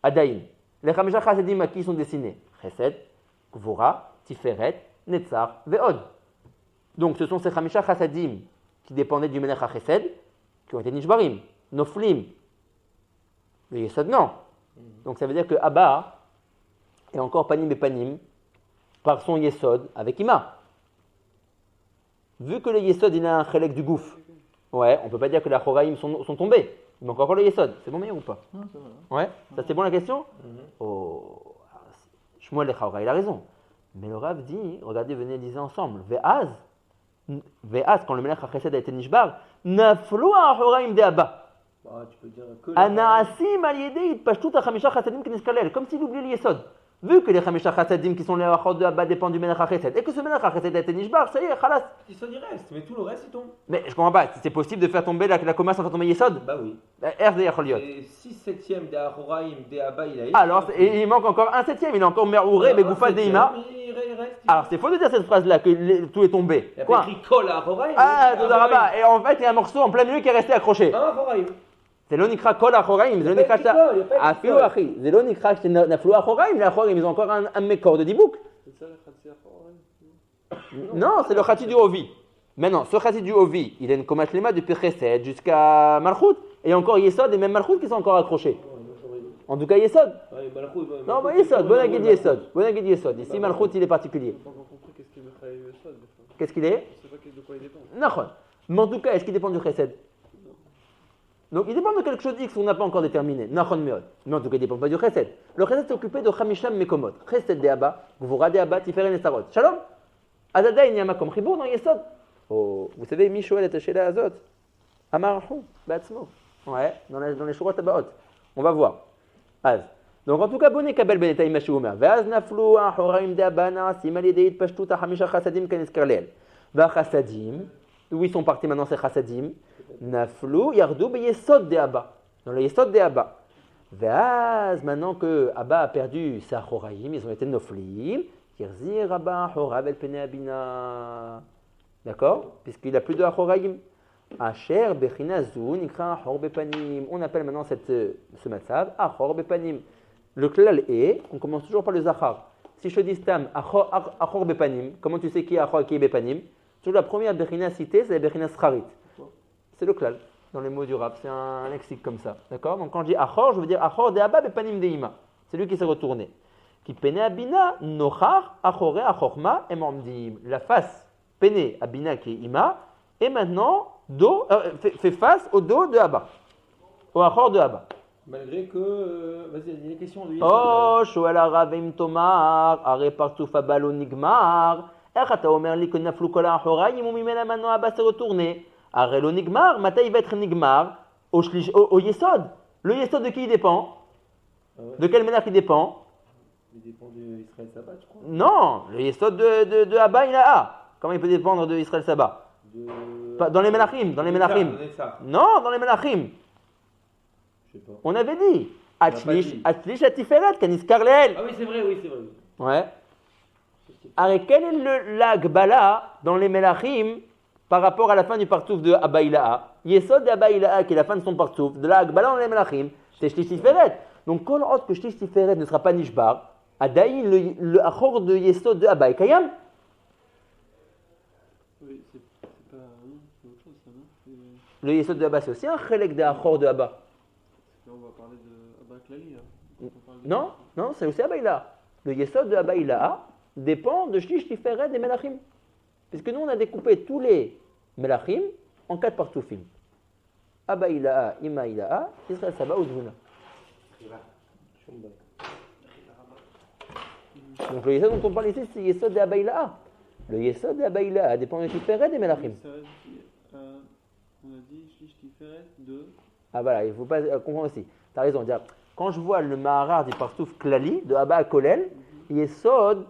Adaïn. Les Chamisha Chassadim à qui sont dessinés? Chesed, Gvura, Tiferet, Netzar, Ve'od. Donc ce sont ces Chamisha Chassadim qui dépendaient du Melech HaChesed, qui ont été Nishbarim, Noflim. Le Yesod, non. Donc ça veut dire que Abba est encore Panim et Panim par son Yesod avec Ima. Vu que le Yesod, il a un chelek du gouf, ouais, on ne peut pas dire que les Achoraïm sont tombés. Il manque encore le Yesod. C'est bon, meilleur ou pas? Non, c'est vrai. Ouais, ça c'est bon la question? Oh, Shmuel Lechaora, il a raison. Mais le Rav dit, regardez, venez liser ensemble. Ve'az, quand le Melech HaChesed a été Nishbar, naflu Achoraïm de Abba. Tu peux dire que. Anaasim al-yedei itpashtut ha-Chamisha Chassadim k'niskalel, comme s'il oubliait le Yesod. Vu que les Chamisha Chassadim qui sont les Achot de Abba dépendent du Melech HaChesed, et que ce Melech HaChesed a été Nishbar, ça y est, khalas. Yesod il reste, mais tout le reste il tombe. Mais je comprends pas, c'est possible de faire tomber la Koma sans faire tomber Yesod? Bah oui. Erde Yacholiot. Et 6/7 des Achoraïm, des Abba, il a été. Alors, et il manque encore un septième, il a encore Mer'ouré, Begoufa, Deima. Il reste. Alors, c'est faux de dire cette phrase-là, que tout est tombé. Il a Quoi? écrit Kol à Achoraïm. Ah, Todarabah. Et en fait, il y a un morceau en plein milieu qui est resté accroché. Un Achoraïm. C'est l'onikra kol achoraim, c'est l'onikra Il y a pas écrit kol, il y a pas écrit afilo kol. achi, c'est l'onikra naflu achoraim, les achoraim, ils ont encore un mécor de dibouk. C'est ça la Khatsia Fort, Non, c'est le chati du Ovi. Maintenant, ce chati du Ovi, il a une komat lema depuis Chesed jusqu'à Malchut, et encore Yesod et même Malchut qui sont encore accrochés. En tout cas, Yesod. Non, bah Yesod, bon agid Yesod. Ici, Malchut, il est particulier. Je n'ai pas encore compris qu'est-ce qu'il me ferait Yesod. Qu'est-ce qu'il est? Je ne sais pas de quoi il dépend. Nachon. Mais en tout cas, est-ce qu'il dépend du Chesed? Donc, il dépend de quelque chose X qu'on n'a pas encore déterminé. Nachon meod. Mais en tout cas, il ne dépend pas du Chesed. Le Chesed s'est occupé de Chamisham Mekomot. Chesed de Abba, Gvura de Abba, Tiferet Nesarot. Shalom. Azada il n'y a makom chibour dans Yesod. Oh, vous savez, Mishoel et Ashela Azot. Amarhu, Batsmo. Ouais, dans les Shurot Abaot. On va voir. Az. Donc, en tout cas, bonnet kabel benetay mashoumer. Vaz naflu ahoraim de Abba, naasim al yedei pashtout hamisha chassadim kaniskarleel. Va chassadim. Où ils sont partis maintenant, ces chassadim. Naflu yardou be yesod de Abba. Dans le yesod de Abba. Vaz, maintenant que Abba a perdu ses ahoraim, ils ont été noflim. Kirzir Abba ahorav el pene abina. D'accord? Puisqu'il n'a plus de ahoraim. Asher bechina zu nikra ahor bepanim. On appelle maintenant ce matzav ahor bepanim. Le klal est, on commence toujours par le zachar. Si je te dis Stam, Achor Bepanim, comment tu sais qui est Achor et qui est Bepanim? Toujours la première Bechina citée, c'est la Bechina Scharit. C'est le klal dans les mots du rap, c'est un lexique comme ça. D'accord? Donc quand je dis Achor, je veux dire Achor de Abba Bepanim de Ima. C'est lui qui s'est retourné. Qui pene Abina, Nochar, Achore, Achorma, et Mamdim. La face pene Abina qui est Ima, et maintenant fait face au dos de Abba. Au Achor de Abba. Malgré que. Vas-y, il y a une question de Oh, Shoel Aravim Tomar, Are Partouf Abalo Nigmar. איך אתה אומר לי כנפלו כל האחוריים וממנה מנוע הבא s'est retourné? הרי לא נגמר, מתי il va être נגמר? au יסוד. Le יסוד de qui il dépend? De quel ménage il dépend? Il dépend d'Israël Sabbat, je crois. Non, le yesod de Abba il a A. Comment il peut dépendre de Israël Sabbat? Dans les Menachim, dans les Menachim. Non, dans les Menachim. Je sais pas. On avait dit. Atlish Atiferet, Kanis Karleel. Ah oui, c'est vrai. Ouais. Alors, quel est l'Agbala dans les Melachim par rapport à la fin du partouf de Abba Ilaha? Yesod de Abba Ilaha, qui est la fin de son partouf, de l'Agbala dans les Melachim, c'est Shlish Tiferet. Donc, quand l'autre que Shlish Tiferet ne sera pas Nishbar, Adaïn, le Achor de Yesod de Abba est Kayam. Oui, c'est pas. Non, c'est autre chose, ça, non? Le Yesod de Abba, c'est aussi un Chelek de Achor de Abba. Là, on va parler de Abba Klali, là. Non, c'est aussi Abba Ilaha. Le Yesod de Abba Ilaha dépend de Shlish Tiferet des Melachim. Puisque nous, on a découpé tous les Melachim en 4 partoufim. Abba Ilaha, Ima Ilaha, Israël Sabah ou Dvuna. Donc le Yesod dont on parle ici, c'est Yesod de Abba Ilaha. Le Yesod de Abba Ilaha dépend de Tiferet des Melachim. On a dit Shlish Tiferet de. Ah voilà, il ne faut pas comprendre aussi. Tu as raison. Quand je vois le Maharar du partouf Klali, de Abba à Kolel, Yesod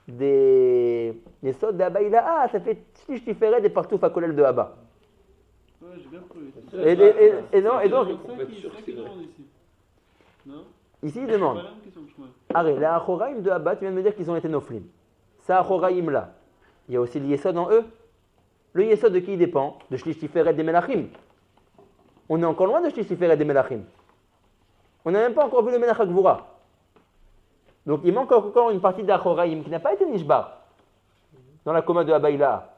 d'Abba Ilaha, ça fait Shlish Tiferet des partouf à Kolel de Abba. Ouais, j'ai bien compris. Et donc, C'est qui demande ici? Non? ici il demande. C'est pas la même question que je me. Arrête, les Achoraim de Abba, tu viens de me dire qu'ils ont été Noflim. Ces Achoraim là, il y a aussi le Yesod en eux. Le Yesod de qui il dépend? De Shlish Tiferet des Melachim. On est encore loin de Shlish Tiferet des Melachim. On n'a même pas encore vu le Menach HaGvura. Donc il manque encore une partie d'Achoraim qui n'a pas été Nishbar dans la coma de Abba Ilaha.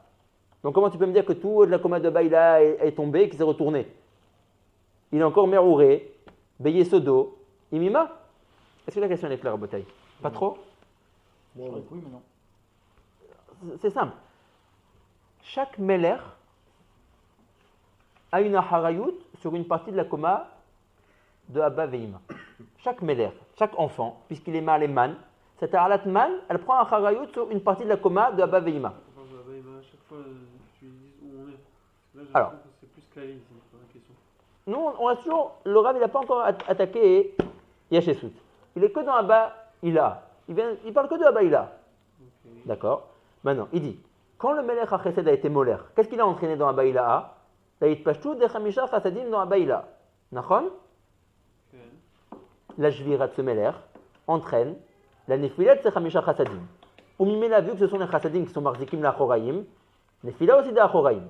Donc comment tu peux me dire que tout de la coma de Abba Ilaha est tombé et qu'il s'est retourné? Il est encore Merouré, Beyesodo, Imima. Est-ce que la question est claire, Botaï? Pas trop? Oui, mais non. C'est simple. Chaque Meler a une Aharayut sur une partie de la coma de Abba Veima. Chaque Meler, chaque enfant, puisqu'il est mal et man, cette Ahalat man, elle prend un Aharayut sur une partie de la coma de Abba Veima. À chaque fois, tu dis où on est. Là, j'ai Alors. l'impression que c'est plus Klali ici, pour la question. Nous, on a toujours, le Rav, il n'a pas encore attaqué Yachesut. Il est que dans Abba Ila. Il parle que de Abba Ila. Okay. D'accord? Maintenant, il dit, quand le Melech HaChesed a été molaire, qu'est-ce qu'il a entraîné dans Abba Ila? La Yitpashtu de Chamisha Chassadim dans Abba Ila. Nachon? La Jvirat ce Melech entraîne la Nefilat de Chamisha Chassadim. Ou Mimela, vu que ce sont les Chassadim qui sont marzikim la Choraïm, Nefila aussi de la Choraïm.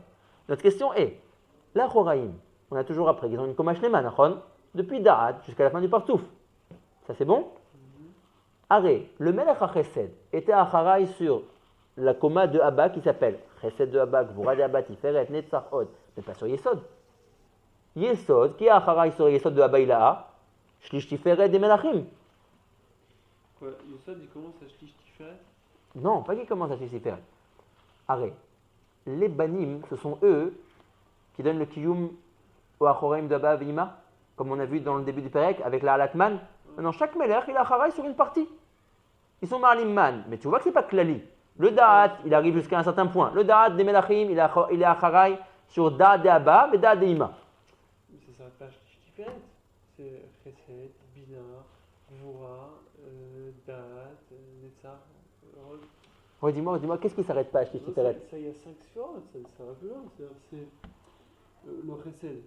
Notre question est, la Choraïm, on a toujours appris qu'ils ont une Komash Lema, Nachon, depuis Da'at jusqu'à la fin du Partouf. Ça c'est bon? Arrête, le Melech HaChesed était à Charaï sur la coma de Abba qui s'appelle Chesed de Abba, Gvura de Abba, Tiferet, Netzach Od, mais pas sur Yesod. Yesod, qui est à Charaï sur Yesod de Abba Ilaha, Shlish Tiferet des Melachim. Quoi, Yesod, il commence à Shlish Tiferet? Non, pas qui commence à Shlish Tiferet. Arrête, les Banim, ce sont eux qui donnent le Kiyum au Achoraim de Abba Veima, comme on a vu dans le début du Perek avec la Halatman. Maintenant, chaque Melech, il a Charaï sur une partie. Ils sont Marlim Man, mais tu vois que ce n'est pas Klali. Le Da'at, il arrive jusqu'à un certain point. Le Da'at des Melachim, il est à Charaï sur Da'at de Abba, mais Da'at de Ima. Mais ça s'arrête pas à Shlish Tiferet. C'est Chesed, Bina, Gvura, Da'at, Netzach, Rod. Ouais, dis-moi, qu'est-ce qui ne s'arrête pas à Shlish Tiferet? Ça, il y a 5 sphères, ça va plus loin. C'est le Chesed.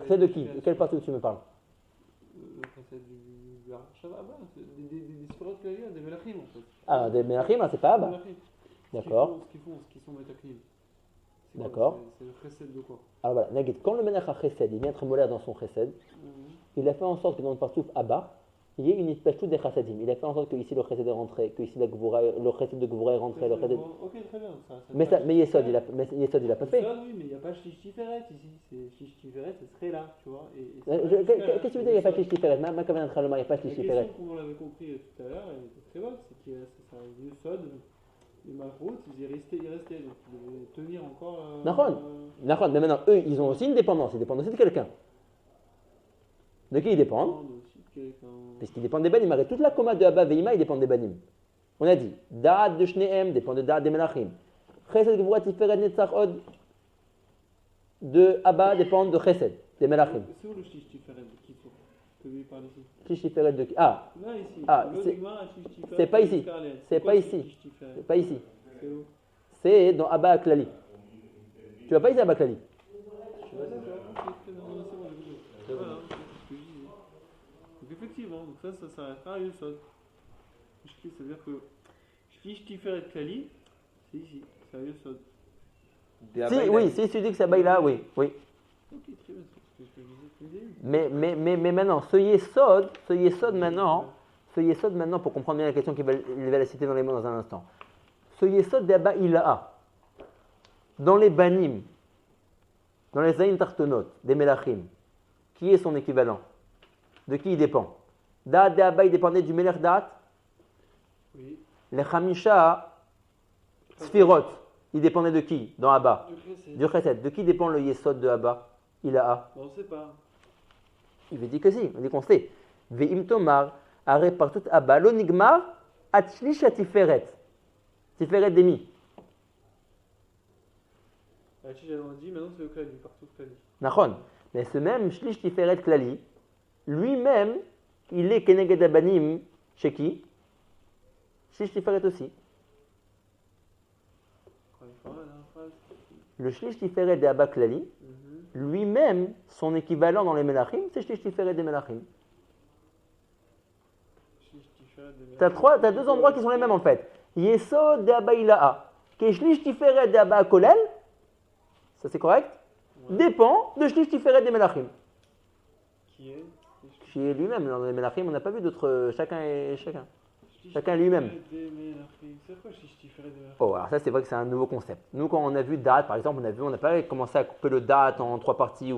C'est de qui? De quelle partie tu me parles? Le Chesed du Arshava, des sphères Klali, des Melachim en fait. Ah, des Melachim, c'est pas Abba. Melachim. D'accord. Ce qu'ils sont Metaklim. D'accord. C'est le Chesed de quoi? Alors voilà, Nagid, quand le Melech HaChesed, il vient être molaire dans son Chesed, il a fait en sorte que dans le partouf Abba, il y ait une espèce des chassadim. Il a fait en sorte que ici le chassid est rentré, que ici le chassid de Gvura est rentré. Le chassid... Ok, très bien. Mais Yesod, il a pas fait. Yesod, oui, mais il n'y a pas Shlish Tiferet ici. Shlish Tiferet, ce serait là, tu vois. Qu'est-ce que tu veux dire, il n'y a pas Shlish Tiferet? Ma kavanat chaloma, il n'y a pas Shlish Tiferet. La question, comme on l'avait compris tout à l'heure, elle était très bonne, c'est que ça Yesod, les Malchut, ils restaient. Donc ils devaient tenir encore. Nahon, mais maintenant, eux, ils ont aussi une dépendance. Ils dépendent aussi de quelqu'un. De qui ils dépendent? Parce qu'ils dépendent des banim. Arrête, toute la coma de Abba Veima, ils dépendent des banim. On a dit, Da'at de Shneem dépend de Da'at des Melachim. Chesed Gvura Tiferet Netzach Od de Abba dépendent de Chesed, des Melachim. C'est où le Shlish Tiferet de qui que lui parle ici? Shlish Tiferet de qui? Ah, là, ici. C'est pas ici. C'est pas ici. C'est pas ici. C'est où? C'est dans Abba Aklali. Tu vas pas ici Abba Aklali? Donc effectivement, donc ça s'arrêtera à Yesod. C'est-à-dire que Shlish Tiferet Klali, c'est ici, c'est à Yesod. Si, oui, si tu dis que c'est Abba là, oui. Ok, très bien, c'est ce que je disais depuis le début. Mais maintenant, ce Yesod maintenant, pour comprendre bien la question qu'il va la citer dans les mots dans un instant. Ce Yesod d'Abba Ilaha, dans les Banim, dans les Zayin Tartonot, des Melachim, qui est son équivalent? De qui il dépend? Da'at d'Abba, il dépendait du Melech Da'at. Oui. Les Chamisha Sfirot, il dépendait de qui dans Abba? Du Chesed. De qui dépend le Yesod de Abba Ilaha? On ne sait pas. Il veut dire que si, on dit qu'on sait. Ve'im tomar, are partout Abba, lo nigmar, atshlish atiferet. Tiferet demi. J'avais dit, maintenant c'est le Klali, partout Klali. Nachon. Mais ce même shlish tiferet klali, lui-même, il est keneged abanim chez qui? Shlish tiferet aussi. Le shlish tiferet de Abba klali, lui-même, son équivalent dans les Melachim, c'est shlish tiferet des Melachim. Tu as deux endroits qui sont les mêmes en fait. Yesod de Abba Ilaha, qui est shlish tiferet de Abba kolel, ça c'est correct, dépend de shlish tiferet des Melachim. Qui est lui-même. Dans les Melachim, on n'a pas vu d'autres. Chacun est lui-même. C'est quoi shlish tiferet des Melachim? Oh, alors ça c'est vrai que c'est un nouveau concept. Nous quand on a vu Da'at, par exemple, on n'a pas commencé à couper le Da'at en trois parties.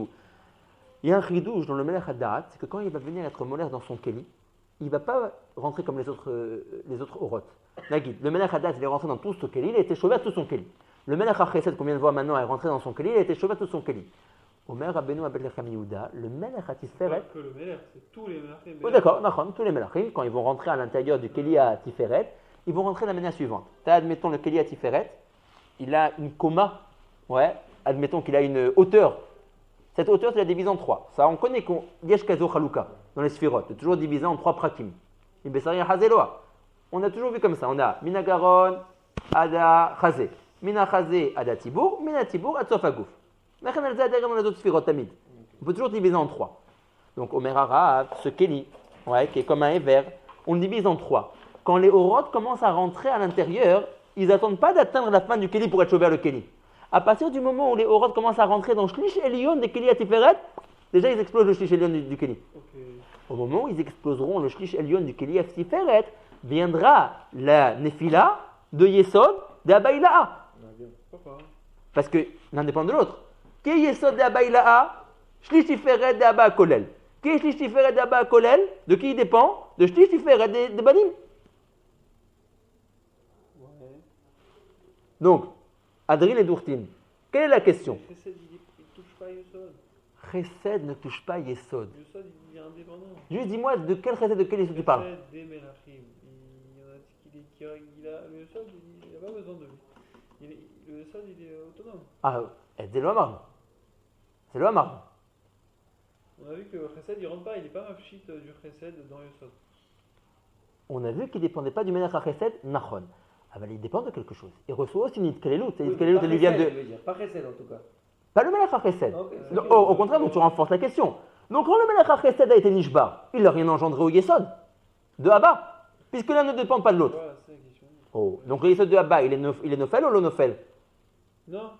Il y a un chidouche dans le Melech Da'at, c'est que quand il va venir être molaire dans son Keli, il ne va pas rentrer comme les autres Orot. Nagid, le Melech Da'at, il est rentré dans tout son Keli, il a été chauvé à tout son Keli. Le Melech HaChesed qu'on vient de voir maintenant est rentré dans son Keli, il a été chauvé à tout son Keli. Omer Rabbeinu Abed Lechem Yehuda, le Melech HaTiferet. Que le Melech, c'est tous les Melachim. Oui, d'accord, tous les Melachim, quand ils vont rentrer à l'intérieur du Keli à Tiferet, ils vont rentrer de la manière suivante. Admettons le Keli à Tiferet, il a une coma, admettons qu'il a une hauteur. Cette hauteur, tu la divises en trois. Ça, on connaît qu'on Yesh Kazo Chaluka dans les Sphirot, c'est toujours divisé en trois prakim. Ibesari Hazeloa. On a toujours vu comme ça. On a Minagaron, Ada Chazé. Mina Chazé, Ada Tibour, Mina Tibour, Ad Sof Agouf. On a d'autres Sphirot Tamid. On peut toujours diviser en trois. Donc, Omer Harav, ce Keli, qui est comme un Ever, on le divise en trois. Quand les Orot commencent à rentrer à l'intérieur, ils n'attendent pas d'atteindre la fin du Keli pour être chauvé vers le Keli. À partir du moment où les Orot commencent à rentrer dans le Shlish Elion des Keli à Tiferet, déjà ils explosent le Shlish Elion du Keli. Okay. Au moment où ils exploseront le Shlish Elion du Keli à Tiferet, viendra la Nefila de Yesod de Abba Ilaha. Parce que l'un dépend de l'autre. Qui est Yesod de Abba Ilaha? Shlish Tiferet de Abba Kolel. Qui est Shlish Tiferet de Abba Kolel? De qui il dépend? De Shlish Tiferet de Banim. Donc, Adril et Dourtine, quelle est la question? Chesed, il ne touche pas Yesod. Chesed ne touche pas Yesod. Yesod, il est indépendant. Juste dis-moi de quel Chesed, de quel Yesod tu parles? Chesed des Melachim. Il y en a le Yesod, il n'a pas besoin de lui. Le Yesod, il est autonome. Ah, c'est le Hamar. C'est le Hamar. On a vu que Chesed, il ne rentre pas, il n'est pas mafshit du Chesed dans Yesod. On a vu qu'il ne dépendait pas du Melech HaChesed, Nachon. Ah ben, il dépend de quelque chose. Il reçoit aussi une Itkelelut. Oui, Itkelelut, elle lui vient de. Pas Chesed en tout cas. Pas le Melech HaChesed. Okay, Au contraire, donc tu renforces la question. Donc quand le Melech HaChesed a été Nishbar, il n'a rien engendré au Yesod de Abba, puisque l'un ne dépend pas de l'autre. Voilà, c'est la question. Oh, donc le Yesod de Abba, il est Nofel ou l'Onofel? Non.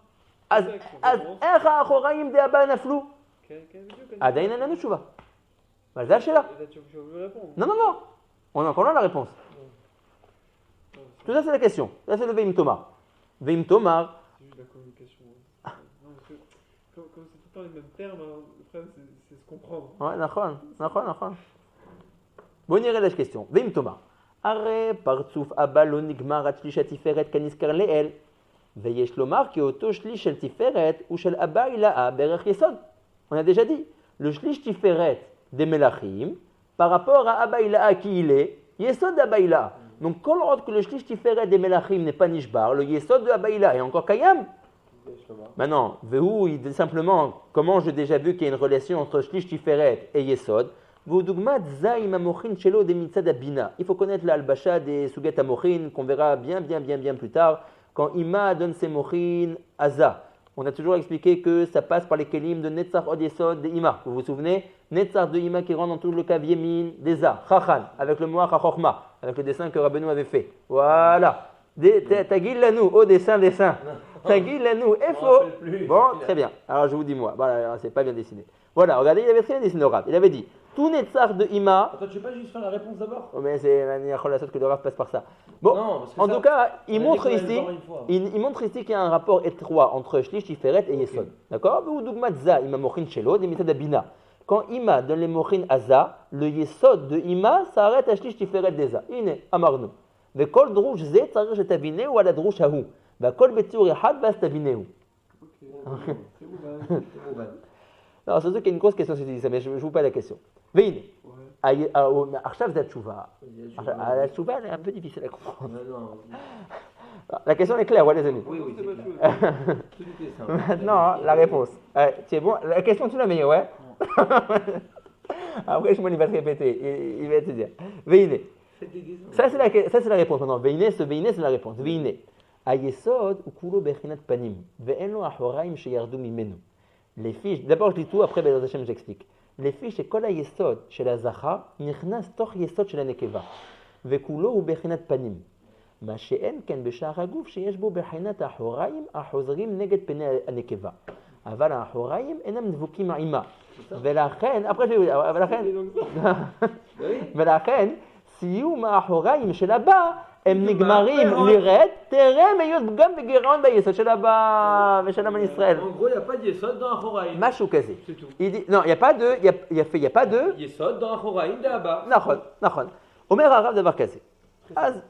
Az Echa Achoraim de Abba Naflou. Adain Ananu Tshuva. Mazal Sheila. Et là, tu veux répondre. Non. On a encore là la réponse. Non, Tout ça, c'est la question. Ça, c'est le Veim Tomar. Veim Tomar. c'est juste la communication. Non, parce que comme c'est tout le temps les mêmes termes, hein, le problème c'est se comprendre. Ouais, נכון. בואו נראה יש question. ואם תאמר, הרי פרצוף אבא לא נגמר עד שליש התפארת כנזכר לאל, ויש לומר כי אותו שליש של תפארת הוא של אבא הילאה בערך יסוד. On a déjà dit, le shlish tiferet des melachim par rapport à Abba Ilaha qui il est, yesod d'Abba Ilaha. Donc, quand on que le shlish tiferet des melachim n'est pas nishbar, le yesod de Abba Ilaha est encore kayam. Maintenant, Vehu, il dit simplement, comment j'ai déjà vu qu'il y a une relation entre shlish tiferet et yesod. Il faut connaître l'albacha des suget amochin qu'on verra bien plus tard quand Ima donne ses mochin aza. On a toujours expliqué que ça passe par les kelim de Netzach od Yesod de Ima. Vous vous souvenez, Netzach de Ima qui rentre dans tout le cas Yemin, Deza, Chachan, avec le mot Chachokma, avec le dessin que Rabbeinu avait fait. Voilà. Tagil lanou, au dessin. Tagil lanou, Efo. Bon, très bien. Alors je vous dis moi. Voilà, c'est pas bien dessiné. Voilà, regardez, il avait très bien dessiné le Rav. Il avait dit tout Netzach de Ima. Attends, tu veux pas juste faire la réponse d'abord? Oh, mais c'est la sorte que le Rav passe par ça. Bon, Non, parce que en ça, tout cas, il on a montre dit qu'on allait ici. le voir une fois. Il montre ici qu'il y a un rapport étroit entre Shlish Tiferet et Yesod. D'accord? Ou Dougmat Za, Ima Mochin Shelo, des méthodes d'Abina. Quand Ima donne les Mochin Aza, le Yesod de Ima s'arrête à Shlish Tiferet d'Eza. Ine, Amarnu. Vekol Drouch Ze, Tzarech Shetavineu, ou à la Drouch Hahu. Vakol Betur Yehad, Vastavineu. Non, c'est sûr qu'il y a une grosse question sur ça, mais je ne vous pose la question. Veine. Arshav Zatchouva. La Tchouva, elle est un peu difficile à comprendre. La question est claire, ouais, les amis. Oui, C'est c'est pas clair. chaud. Tout était simple. Maintenant, la réponse. Tu es bon? La question, tu l'as meilleure, ouais? Après, je m'en va te répéter. Il va te dire. Veine. Ça, c'est la réponse. Maintenant, Veine, c'est la réponse. Veine. Ayesod, ukulo bechinat panim. Ve'eno ahoraim sheyardu mimenu. Les fiches, d'abord je dis tout, après Bezrat Hashem j'explique. Les fiches, c'est kol hayesod shel hazachar, nichnas toch yesod shel הנקבה. וכולו הוא בחינת פנים. מה שאין כן בשאר הגוף שיש בו בחינת האחוריים החוזרים נגד פני הנקבה. אבל האחוריים אינם דבוקים עימה. ולכן, ולכן, סיום האחוריים של הבא הם נגמרים לרד, תראה מיות גם בגירעון ביסוד של הבא ושל עם ישראל. En gros, il n'y a pas de Yesod dans Achoraïm. משהו כזה. C'est tout. Il dit, non, il n'y a pas de, il y a pas de, Yesod dans Achoraïm d'Abba. נכון. אומר הרב דבר כזה. אז,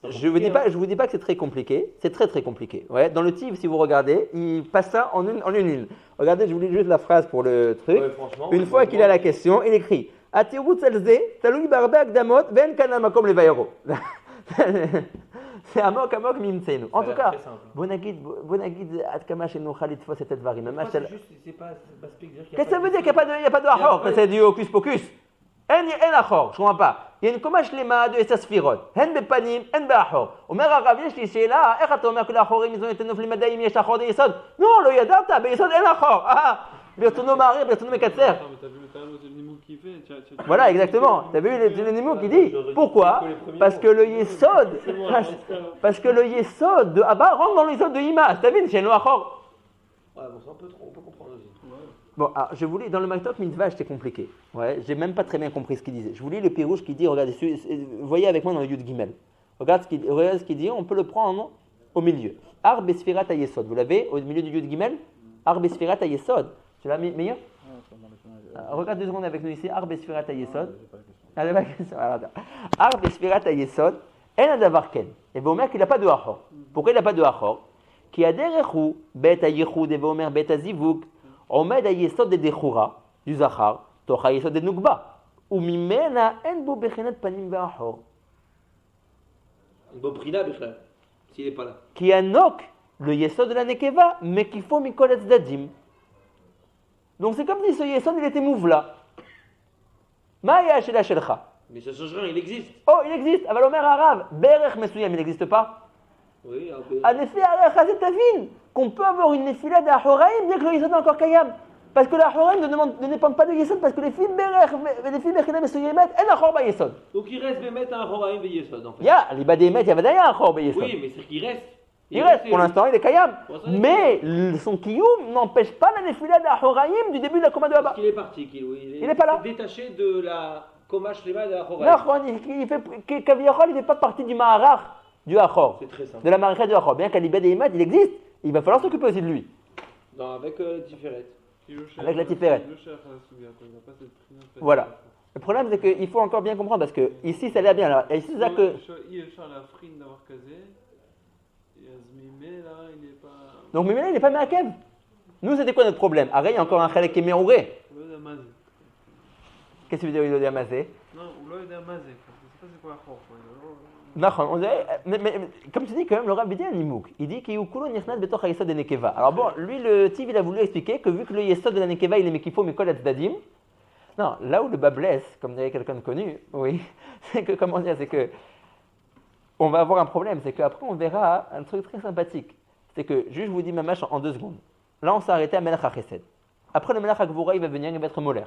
je vous dis pas que c'est très compliqué, c'est très compliqué. Ouais, dans le TIV, si vous regardez, il passe ça en une ligne. Regardez, je vous lis juste la phrase pour le truc. Ouais, franchement, Une fois qu'il a la question, il écrit התירוץ על זה תלוי בהרבה הקדמות ואין כאן המקום לבארו. זה עמוק ממצאנו. En tout cas, בוא נגיד עד כמה שנוכל לתפוס את הדברים. ממש של... C'est pas spécifique de dire qu'il y a Qu'est-ce que ça veut dire qu'il n'y a pas de אחור? C'est du hocus pocus. אין אחור, je comprends pas. Il y a une קומה שלמה de עשר ספירות. הן בפנים, הן באחור. אומר הרב, יש לי שאלה, איך אתה אומר כל האחורים איזון את הנופלים מדעיים יש אחור ביסוד? לא ידעת, ביסוד אין אחור. ברצונו מעריך, ברצונו מקצר. Voilà, exactement. Tu as vu le Nimo qui dit pourquoi? Parce que le Yesod, de Abba rentre dans le Yesod de Ima. Tu as vu, c'est un Achor. Ouais, bon, ça on peut comprendre aussi. Bon, alors, je vous lis, dans le Maktok Mitzvah, c'était compliqué. Ouais, j'ai même pas très bien compris ce qu'il disait. Je vous lis le Pirouche qui dit, regardez, voyez avec moi dans le Yud Gimel. Regardez ce qu'il dit, on peut le prendre au milieu. Ar Besfirat Yesod. Vous l'avez au milieu du Yud Gimel? Ar Besfirat Yesod. Tu l'as mis meilleur? Regarde 2 secondes avec nous ici. Ar Besfirat Yesod. Ar Besfirat Yesod. En adavar ken. Et vous dire qu'il n'a pas de Achor. Pourquoi il n'a pas de Achor? Qui a derechu bet hayichud et vomer bet hazivuk. עומד היסוד דדחורה, du זכר, תוך היסוד דנוגבה, וממנה אין בו בחינת פנים ואחור. Boprina, Bichlal, s'il n'est pas là. כי הנוק, le יסוד de la נקבה, מקיפו מכל הצדדים. Donc c'est comme si ce יסוד il était mouvla. מה היה השאלה שלך? Mais ça change rien, il existe. Oh, il existe, אבל אומר הרב, בערך מסוים, il n'existe pas. Oui, En effet, c'est tavine qu'on peut avoir une nefila d'Ahoraïm bien que le Yesod est encore Kayam. Parce que l'Ahoraïm ne dépend pas de Yesod, parce que les filles Bechina Mesuyemet, elles n'ont pas Donc il reste Bémet à Achoraïm et Yesod en fait. Ya, les Badémet, il y avait d'ailleurs un Chor Yesod. Oui, mais c'est qu'il reste. Il reste, pour l'instant, il est Kayam. Pour l'instant, il est Mais son Kiyum n'empêche pas la Nefila d'Ahoraïm du début de la Koma de Parce Abba. qu'il est parti, Il est pas là. s'est détaché de la Koma Shlema de la Non, Horaïm. il fait Kaviachol, il ne fait pas partie du Maharar du Achor, C'est très simple. de la Marika du Achor. Bien qu'Alibed et Imad, il existe, il va falloir s'occuper aussi de lui. Non, avec Tiferet. Avec la Tiferet. Voilà. Le problème, c'est qu'il faut encore bien comprendre parce que ici, ça allait bien. Alors, ici, c'est ça que. Donc, Mimela, il n'est pas Meakev. Nous, c'était quoi notre problème? Arrête, il y a encore un Khalek qui est Meouré. Qu'est-ce que tu veux dire, il a Mazé? Non, ou là, il a Mazé. Je sais pas c'est quoi la force. On dirait, mais comme tu dis, quand même, le Rav dit un Nimouk. Il dit qu'il y a Kulo Nirnat Betor HaYesod de Nekeva. Alors bon, lui, le Tiv, il a voulu expliquer que vu que le Yesod de la Nekeva, il est Mekifo, Mikol Dadim. Non, là où le bas blesse, comme dirait quelqu'un de connu, oui, c'est que, comment dire, c'est que on va avoir un problème. C'est qu'après, on verra un truc très sympathique. C'est que, juste, je vous dis ma mâche en 2 secondes. Là, on s'est arrêté à Melach HaChesed. Après, le Melach HaGvura, il va venir, il va être Moler.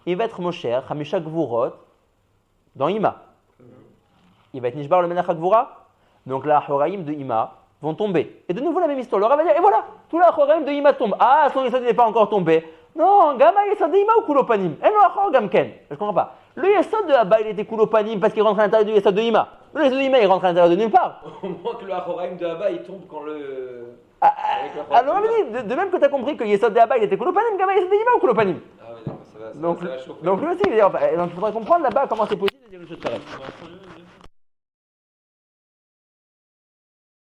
Il va être Mosher, Hamisha Gvurot, dans Ima. Il va être Nishbar le Melach HaGvura. Donc là, Horaïm de Ima vont tomber. Et de nouveau la même histoire. Le Rav va dire, et voilà, tout là, Horaïm de Ima tombe. Ah, son Yesod n'est pas encore tombé. Non, Gama Yesod de Ima ou Kulopanim? Eh non, Achor Gamken. Je comprends pas. Le Yesod de Abba, il était Kulopanim parce qu'il rentre à l'intérieur du Yesod de Ima. Le Yesod de Ima, il rentre à l'intérieur de nulle part. Au moins que le Ahoraim de Abba, il tombe quand le. Alors, de même que tu as compris que Yesod de Abba, il était Kulopanim, Gama Yesod de Ima ou Kulopanim? Ah ouais, d'accord, ça va Donc chauffer. lui aussi, il faudrait comprendre là-bas comment c'est possible de dire une chose pareille.